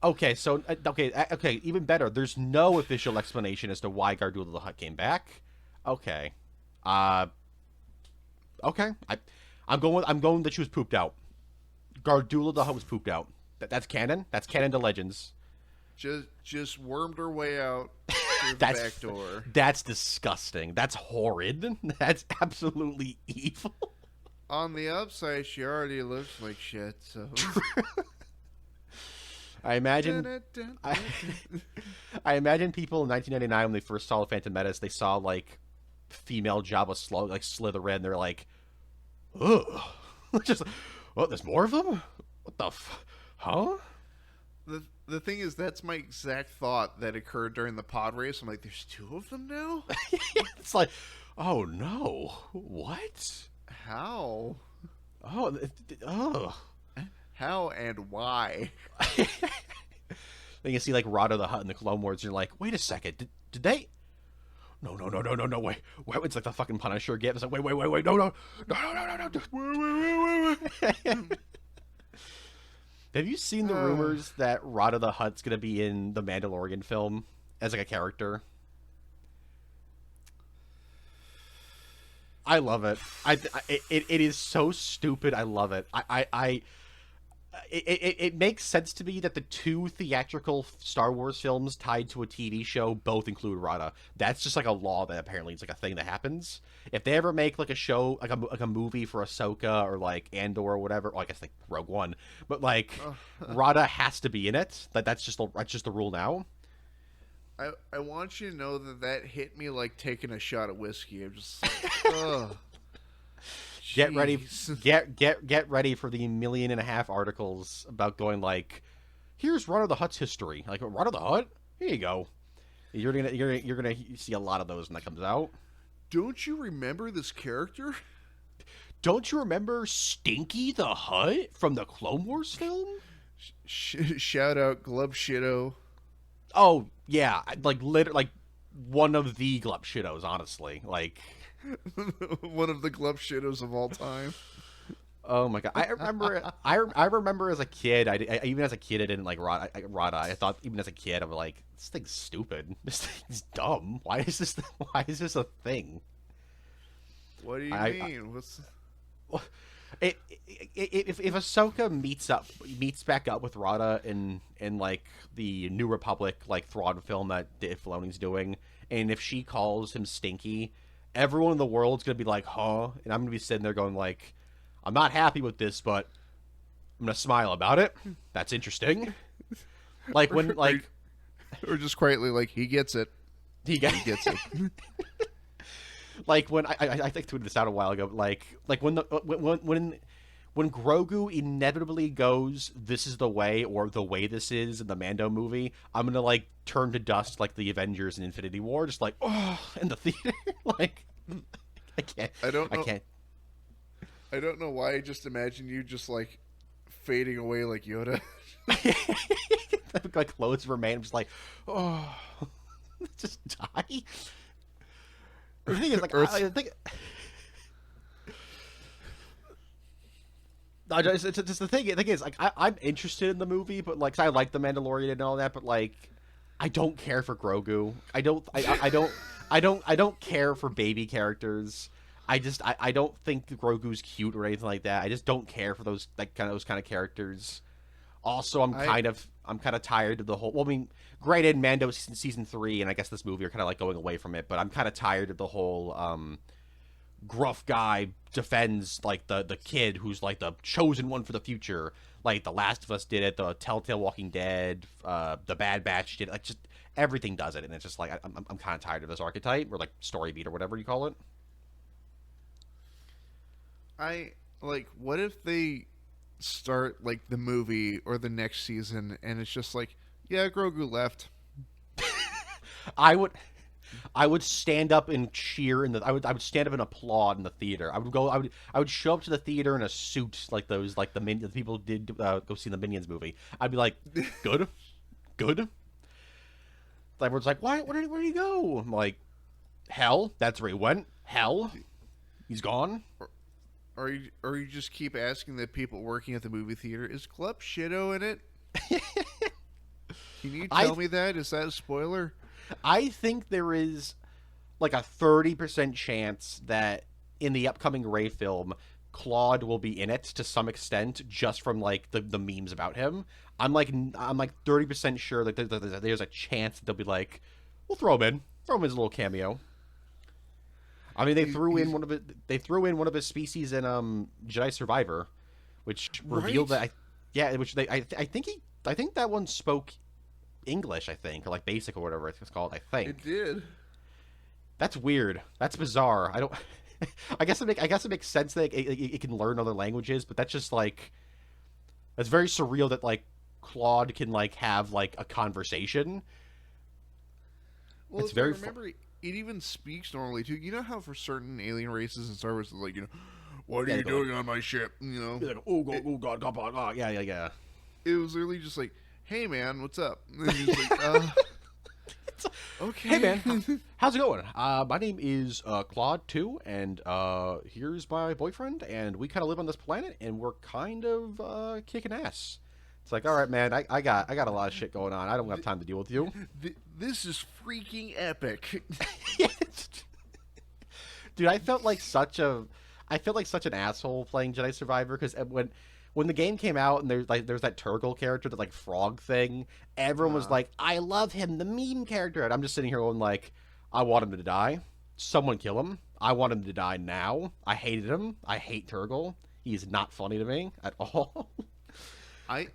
Okay, so okay, even better. There's no official explanation as to why Gardulla the Hutt came back. Okay, okay. I'm going that she was pooped out. Gardulla the Hutt was pooped out. That's canon. That's canon to Legends. Just wormed her way out through the back door. That's disgusting. That's horrid. That's absolutely evil. On the upside, she already looks like shit. So. I imagine people in 1999 when they first saw the Phantom Menace, they saw like female Jabba slither in. They're like, ugh, just there's more of them. What the huh? The thing is, that's my exact thought that occurred during the pod race. I'm like, there's two of them now. It's like, oh no, what? How? Oh. How and why? Then you see like Rada the Hutt in the Clone Wars, and you're like, wait a second, did they? No, wait. It's like the fucking Punisher gif. It's like, wait, no. Wait. Have you seen the rumors that Rada the Hutt's gonna be in the Mandalorian film as like a character? I love it. It is so stupid. I love it. It makes sense to me that the two theatrical Star Wars films tied to a TV show both include Rada. That's just like a law that apparently it's like a thing that happens. If they ever make like a show, like a movie for Ahsoka or like Andor or whatever, well, I guess like Rogue One, but like Rada has to be in it. That's just the rule now. I want you to know that hit me like taking a shot of whiskey. I'm just ugh. Get ready for the 1.5 million articles about going like, here's Rada the Hutt's history. Like, Rada the Hutt? Here you go. You're gonna see a lot of those when that comes out. Don't you remember this character? Don't you remember Stinky the Hutt from the Clone Wars film? Shout out Glub Shitto. Oh yeah, like one of the Glub Shittos, honestly. Like. One of the Glub Shittos of all time. Oh my god! I remember as a kid. Even as a kid, I didn't like Rada. I thought even as a kid, I'm like, this thing's stupid. This thing's dumb. Why is this a thing? What do you mean? If Ahsoka meets back up with Rada in like the New Republic like Thrawn film that Dave Filoni's doing, and if she calls him Stinky, everyone in the world's gonna be like, huh? And I'm gonna be sitting there going like, I'm not happy with this, but I'm gonna smile about it. That's interesting. Like when like, or just quietly like, he gets it. He gets it. Like when I think tweeted this out a while ago. Like when Grogu inevitably goes, this is the way, or the way this is in the Mando movie, I'm gonna like turn to dust like the Avengers in Infinity War, just like in the theater. Like I can't. I can't. I don't know why. I just imagine you just like fading away like Yoda. Like clothes remain. I'm just like, just die. The thing is, like, I think. It's just the thing. The thing is, like, I'm interested in the movie, but like, I like the Mandalorian and all that, but like, I don't care for Grogu. I don't care for baby characters. I don't think Grogu's cute or anything like that. I just don't care for those kind of characters. Also, I'm kind of tired of the whole. Well, I mean, granted, Mando season 3, and I guess this movie are kind of like going away from it, but I'm kind of tired of the whole gruff guy defends like the kid who's like the chosen one for the future. Like The Last of Us did it, the Telltale Walking Dead, the Bad Batch did it. Like just everything does it, and it's just like I'm kind of tired of this archetype or like story beat or whatever you call it. What if they start like the movie or the next season and it's just like, yeah, Grogu left. I would stand up and cheer I would stand up and applaud in the theater. I would show up to the theater in a suit like those like the people did go see the Minions movie. I'd be like, good, good. Everyone's like, why? Where did he go? I'm like, hell. That's where he went. Hell, he's gone. Or you just keep asking the people working at the movie theater, is Club Shido in it? Can you tell me that? Is that a spoiler? I think there is like a 30% chance that in the upcoming Rey film, Claude will be in it to some extent, just from like the memes about him. I'm like 30% sure that there's a chance that they'll be like, we'll throw him as a little cameo. I mean, they threw in one of his species in Jedi Survivor, which revealed that I think that one spoke English, I think, or like basic or whatever it's called. I think it did. That's weird. That's bizarre. I don't. I guess it makes sense that it can learn other languages, but that's just like that's very surreal that like Claude can like have like a conversation. Well, it's very. Remember, it even speaks normally too. You know how for certain alien races in Star Wars, like, you know, what are you doing on my ship? You know, like, oh god, yeah. It was literally just like, hey man, what's up? And he's like, okay. Hey man, how's it going? My name is Claude too, and here's my boyfriend, and we kind of live on this planet, and we're kind of kicking ass. It's like, all right, man, I got a lot of shit going on. I don't have time to deal with you. This is freaking epic. Dude, I felt like such an asshole playing Jedi Survivor, because when the game came out and there's that Turgle character, that like frog thing, everyone was like, I love him, the meme character, and I'm just sitting here going like, I want him to die. Someone kill him. I want him to die now. I hated him. I hate Turgle. He's not funny to me at all. I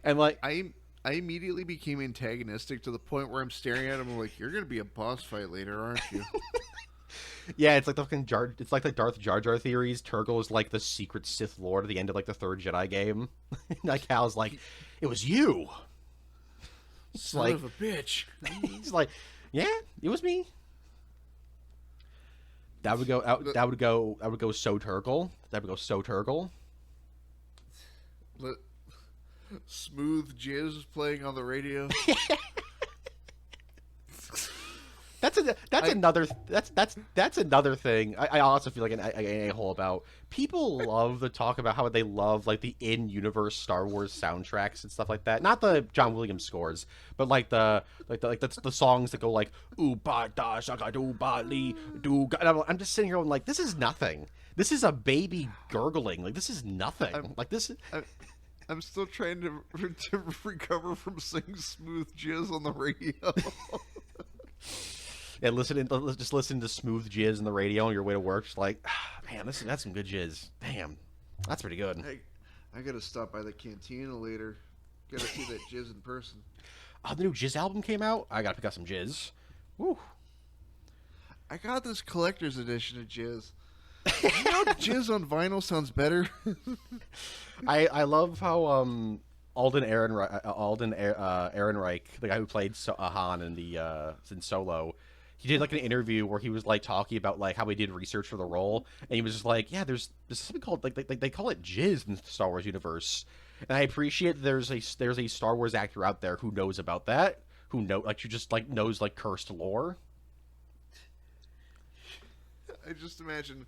immediately became antagonistic to the point where I'm staring at him like, you're gonna be a boss fight later, aren't you? Yeah, it's like the Darth Jar Jar theories. Turgle is like the secret Sith Lord at the end of like the third Jedi game. Like Hal's like, it was you, son of a bitch. He's like, yeah, it was me. That would go so Turgle. That would go so Turgle. Smooth Jizz playing on the radio. That's another thing. I also feel like an a-hole about. People love to talk about how they love like the in-universe Star Wars soundtracks and stuff like that. Not the John Williams scores, but like the songs that go like ooh ba da shaka do ba li do. I'm just sitting here going like, this is nothing. This is a baby gurgling. Like, this is nothing. I'm still trying to recover from saying Smooth Jizz on the radio. Yeah, just listen to Smooth Jizz on the radio on your way to work. Just like, man, that's some good jizz. Damn, that's pretty good. I gotta stop by the cantina later. Gotta see that Jizz in person. Oh, the new Jizz album came out. I gotta pick up some Jizz. Woo. I got this collector's edition of Jizz. You know, Jizz on vinyl sounds better. I love how Alden Ehrenreich, the guy who played Han in Solo, he did like an interview where he was like talking about like how he did research for the role, and he was just like, yeah, there's something called like they call it Jizz in the Star Wars universe, and I appreciate there's a Star Wars actor out there who knows about that, who knows like cursed lore. I just imagine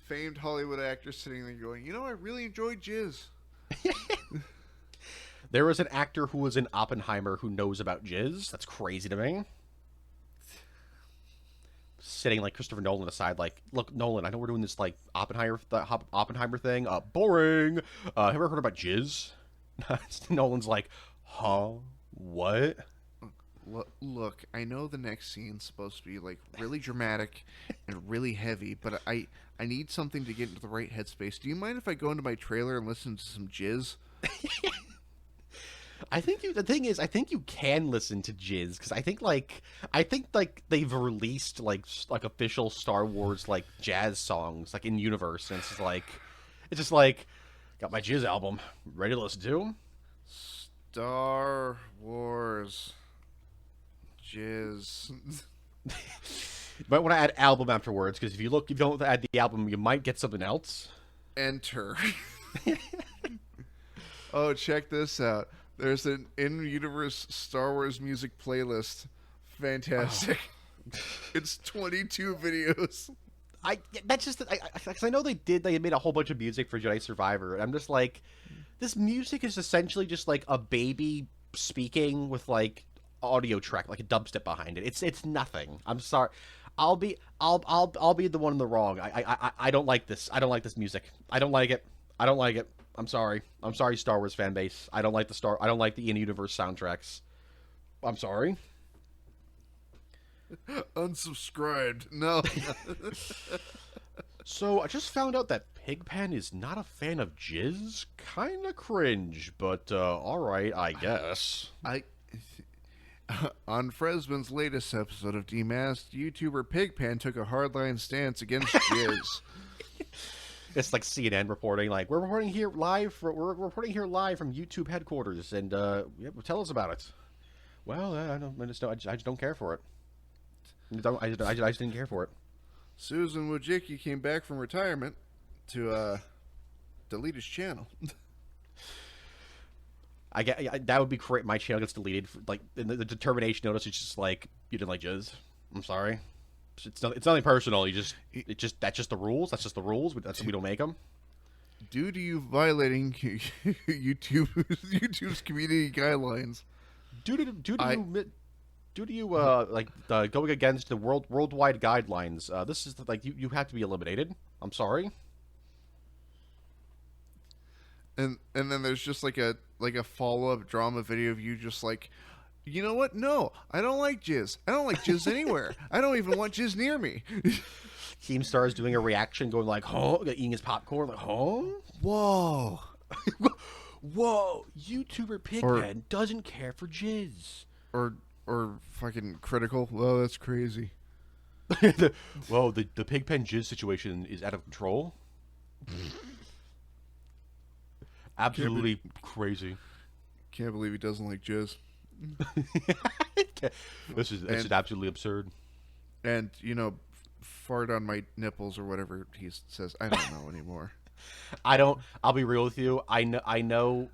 famed Hollywood actor sitting there going, you know, I really enjoyed Jizz. There was an actor who was in Oppenheimer who knows about Jizz. That's crazy to me. Sitting like Christopher Nolan aside, like, look, Nolan, I know we're doing this like Oppenheimer thing. Boring. Have you ever heard about Jizz? Nolan's like, huh? What? Look, I know the next scene's supposed to be like really dramatic and really heavy, but I need something to get into the right headspace. Do you mind if I go into my trailer and listen to some Jizz? The thing is, I think you can listen to Jizz because I think they've released like official Star Wars like jazz songs like in universe, and it's just like got my Jizz album ready to listen to. Star Wars Jizz. You might want to add album afterwards because if you don't add the album, you might get something else. Enter. Oh, check this out. There's an in-universe Star Wars music playlist. Fantastic. Oh. It's 22 videos. I know they made a whole bunch of music for Jedi Survivor, and I'm just like, this music is essentially just like a baby speaking with like audio track, like a dubstep behind it. It's nothing. I'm sorry. I'll be the one in the wrong. I don't like this. I don't like this music. I don't like it. I'm sorry. I'm sorry, Star Wars fan base. I don't like the in-universe soundtracks. I'm sorry. Unsubscribed. No. So I just found out that Pigpen is not a fan of Jizz. Kinda cringe, but alright, I guess. On Fresman's latest episode of Demasked, YouTuber Pigpen took a hardline stance against Jizz. It's like CNN reporting, like, we're reporting here live from YouTube headquarters, and tell us about it. Well, I just don't care for it. I just didn't care for it. Susan Wojcicki came back from retirement to delete his channel. That would be great. My channel gets deleted. Like in the determination notice, it's just like, you didn't like Jizz. I'm sorry. It's nothing personal. That's just the rules. That's just the rules. We don't make them. Due to you violating YouTube's community guidelines. Due to you going against the worldwide guidelines. This is like you have to be eliminated. I'm sorry. And then there's just like a follow-up drama video of you just like, you know what? No, I don't like Jizz. I don't like Jizz anywhere. I don't even want Jizz near me. Keemstar is doing a reaction going like, huh? Eating his popcorn like, huh? Whoa. Whoa. YouTuber Pigpen doesn't care for Jizz. Or fucking critical. Whoa, that's crazy. the Pigpen Jizz situation is out of control. Absolutely crazy. Can't believe he doesn't like Jizz. This is absolutely absurd. And fart on my nipples or whatever he says. I don't know anymore. I'll be real with you. I know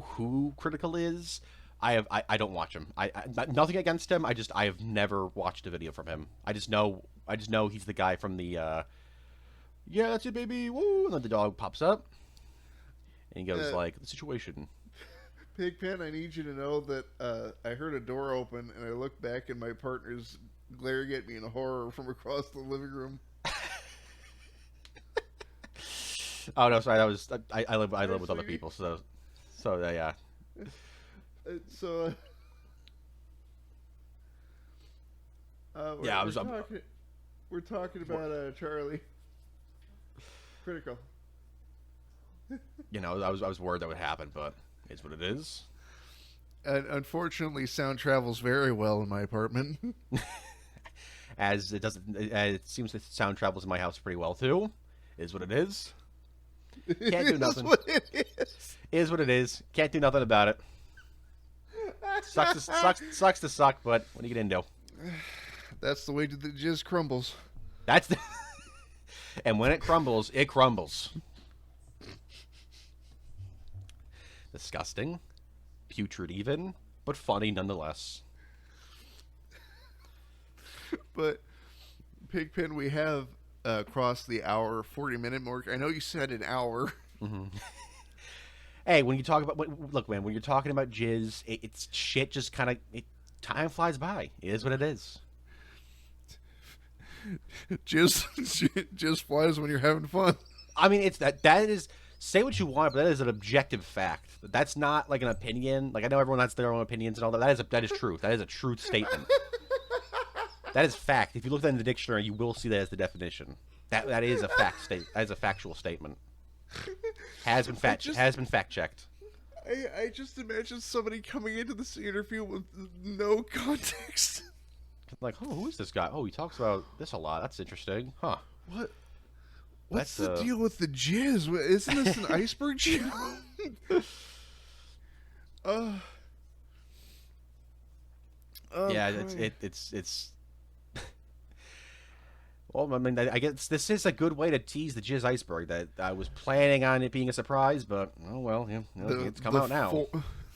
who Critical is. I don't watch him. Nothing against him. I have never watched a video from him. I just know he's the guy from the yeah, that's it, baby, woo, and then the dog pops up and he goes like, the situation. Pigpen, I need you to know that I heard a door open and I looked back and my partner's glaring at me in horror from across the living room. Oh no, sorry, that was I live with other people, so yeah. We're talking about Charlie. Critical. I was worried that would happen, but it's what it is. And unfortunately, sound travels very well in my apartment. As it doesn't, it seems that sound travels in my house pretty well too. Is what it is. Can't do nothing. Is what it is. Can't do nothing about it. Sucks to suck, but what are you gonna do? That's the way the Jizz crumbles. And when it crumbles, it crumbles. Disgusting, putrid even, but funny nonetheless. But Pigpen, we have crossed the hour 40-minute mark. I know you said an hour. Mm-hmm. Hey, when you talk about look, man, when you're talking about Jizz, it's shit. Just kind of time flies by. It is what it is. Jizz flies when you're having fun. I mean, it's that is say what you want, but that is an objective fact. That's not like an opinion. Like I know everyone has their own opinions and all that. That is truth. That is a truth statement. That is fact. If you look that in the dictionary, you will see that as the definition. That is a fact state. That is a factual statement. Has been fact checked. I just imagine somebody coming into this interview with no context. Like, oh, who is this guy? Oh, he talks about this a lot. That's interesting, huh? What's the deal with the jizz? Isn't this an iceberg channel? Yeah, it's. Well, I mean, I guess this is a good way to tease the Jizz iceberg. That I was planning on it being a surprise, but oh well, yeah, it's come out now.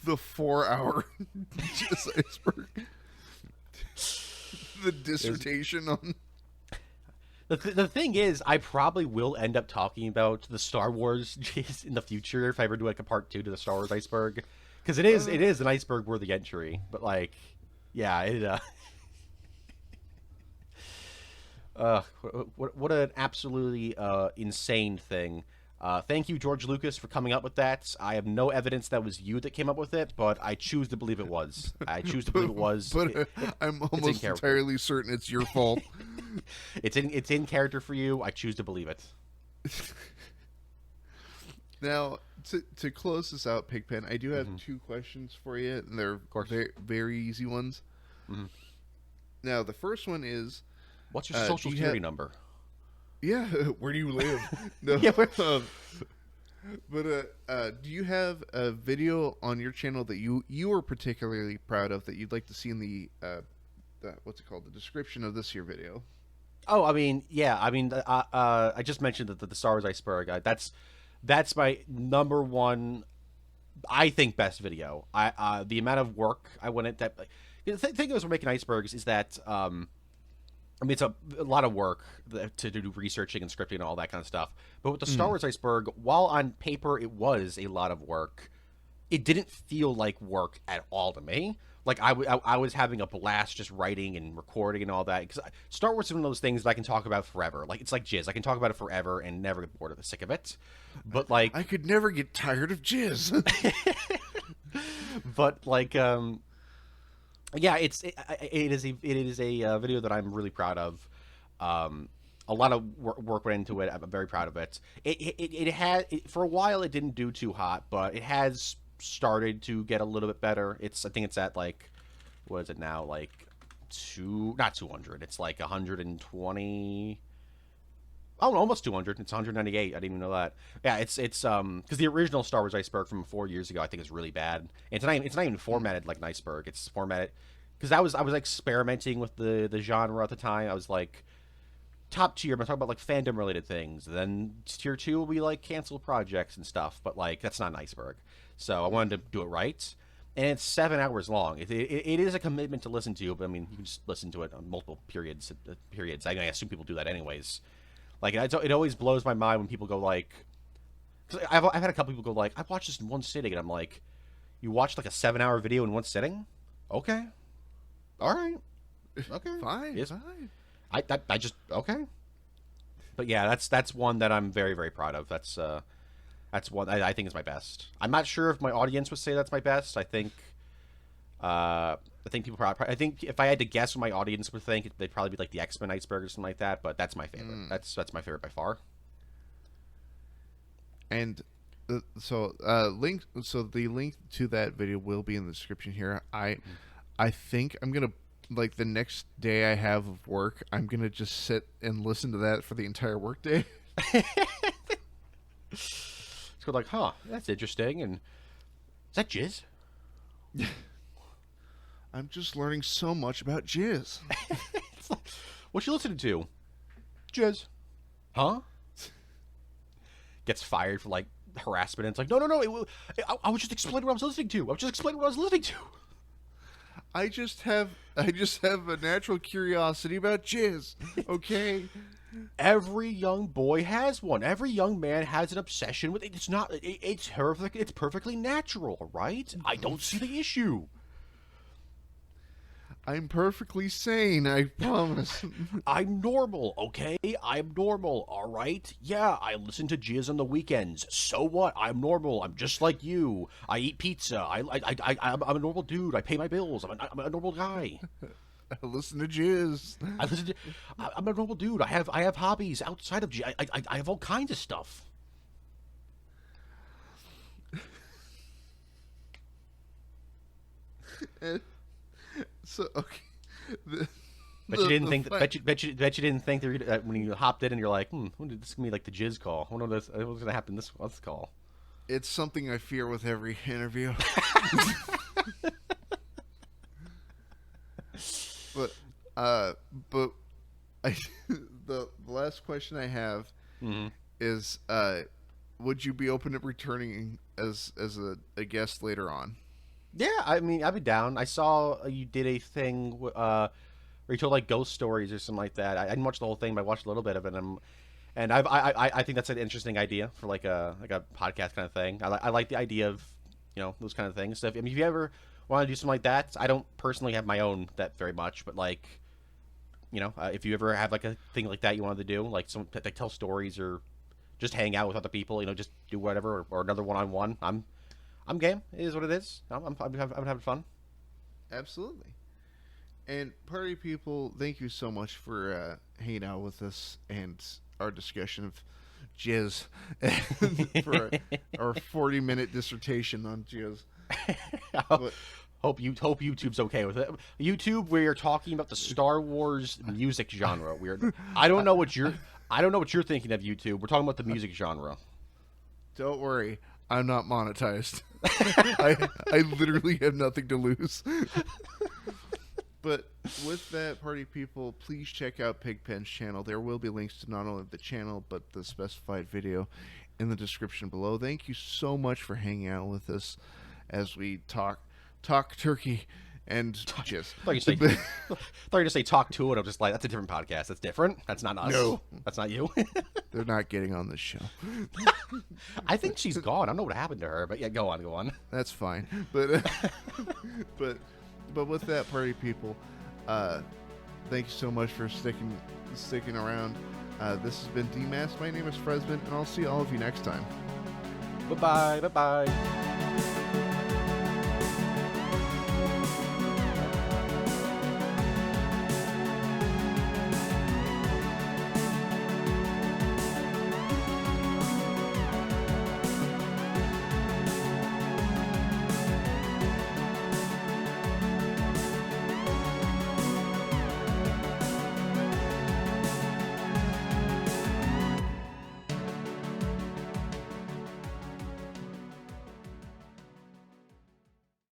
The 4-hour Jizz iceberg. The dissertation on. The thing is, I probably will end up talking about the Star Wars Jizz in the future if I ever do like a part 2 to the Star Wars iceberg, because it is an iceberg worthy entry. But like, yeah, it. What an absolutely insane thing. Thank you, George Lucas, for coming up with that. I have no evidence that was you that came up with it, but I choose to believe it was. But I'm almost entirely certain it's your fault. It's in character for you. I choose to believe it. Now, to close this out, Pigpen, I do have 2 questions for you, and they're very, very easy ones. Mm-hmm. Now, the first one is... What's your social security number? Yeah, where do you live? No, yeah, but do you have a video on your channel that you are particularly proud of that you'd like to see in the what's it called, the description of this here video? Oh, I mean, yeah, I mean, I just mentioned that the Star Wars iceberg. That's my number one, I think, best video. The amount of work I went into that. The thing is, we're making icebergs is that. I mean, it's a lot of work to do researching and scripting and all that kind of stuff. But with the Star Wars iceberg, while on paper it was a lot of work, it didn't feel like work at all to me. Like, I was having a blast just writing and recording and all that. Because Star Wars is one of those things that I can talk about forever. Like, it's like Jizz. I can talk about it forever and never get bored of the sick of it. But, like... I could never get tired of Jizz. But, like... Yeah, it is a video that I'm really proud of. A lot of work went into it. I'm very proud of it. It had for a while it didn't do too hot, but it has started to get a little bit better. I think it's at like, what is it now? Like not 200. It's like 120. Oh, almost 200. It's 198. I didn't even know that. Yeah, it's because the original Star Wars iceberg from 4 years ago I think is really bad. And it's not even formatted like an iceberg. It's formatted because I was like experimenting with the genre at the time. I was like top tier. I'm talking about like fandom related things. Then tier 2 will be like cancel projects and stuff. But like that's not an iceberg. So I wanted to do it right. And it's 7 hours long. It is a commitment to listen to, but I mean you can just listen to it on multiple periods. I assume people do that anyways. Like, it always blows my mind when people go, like... Cause I've had a couple people go, like, I watched this in one sitting, and I'm like, you watched, like, a 7-hour video in one sitting? Okay. All right. Okay. Fine. Yes. Fine. I just... Okay. But, yeah, that's one that I'm very, very proud of. That's one I think is my best. I'm not sure if my audience would say that's my best. I think people probably. I think if I had to guess what my audience would think, they'd probably be like the X-Men iceberg or something like that. But that's my favorite. That's my favorite by far. And the link to that video will be in the description here. I think I'm gonna, like, the next day I have of work, I'm gonna just sit and listen to that for the entire work day. It's good, like, huh? That's interesting. And is that Jizz? I'm just learning so much about Jizz. It's like, what you listening to? Jizz. Huh? Gets fired for like harassment. And it's like, no. I was just explaining what I was listening to. I just have a natural curiosity about Jizz. Okay. Every young boy has one. Every young man has an obsession with it. It's perfect. It's perfectly natural, right? I don't see the issue. I'm perfectly sane, I promise. I'm normal, okay? I'm normal, all right? Yeah, I listen to Jizz on the weekends. So what? I'm normal. I'm just like you. I eat pizza. I'm a normal dude. I pay my bills. I'm a normal guy. I listen to Jizz. I'm a normal dude. I have hobbies outside of Jizz. I have all kinds of stuff. So okay. Bet you didn't think. Bet you didn't think that when you hopped in and you're like, this is gonna be like the Jizz call. I wonder what's gonna happen this call. It's something I fear with every interview. But the last question I have is, would you be open to returning as a guest later on? Yeah, I mean, I'd be down. I saw you did a thing where you told like ghost stories or something like that. I didn't watch the whole thing, but I watched a little bit of it. And I think that's an interesting idea for like a podcast kind of thing. I like the idea of those kind of things. So if you ever want to do something like that, I don't personally have my own that very much, but like if you ever have like a thing like that you wanted to do, like like tell stories or just hang out with other people, just do whatever or another one-on-one. I'm game. It is what it is. I'm having fun. Absolutely. And party people, thank you so much for hanging out with us and our discussion of Jizz for our 40-minute dissertation on Jizz. Hope YouTube's okay with it. YouTube, we are talking about the Star Wars music genre. I don't know what you're thinking of, YouTube. We're talking about the music genre. Don't worry, I'm not monetized. I literally have nothing to lose. But with that, party people, please check out Pigpen's channel. There will be links to not only the channel, but the specified video in the description below. Thank you so much for hanging out with us as we talk turkey and Jizz. I thought you were going to say talk to it. I'm just like, that's a different podcast. That's different. That's not us. No. That's not you. They're not getting on this show. I think she's gone. I don't know what happened to her, but yeah, go on. That's fine. But with that, party people, thank you so much for sticking around. This has been Demasked. My name is Fresman, and I'll see all of you next time. Bye-bye.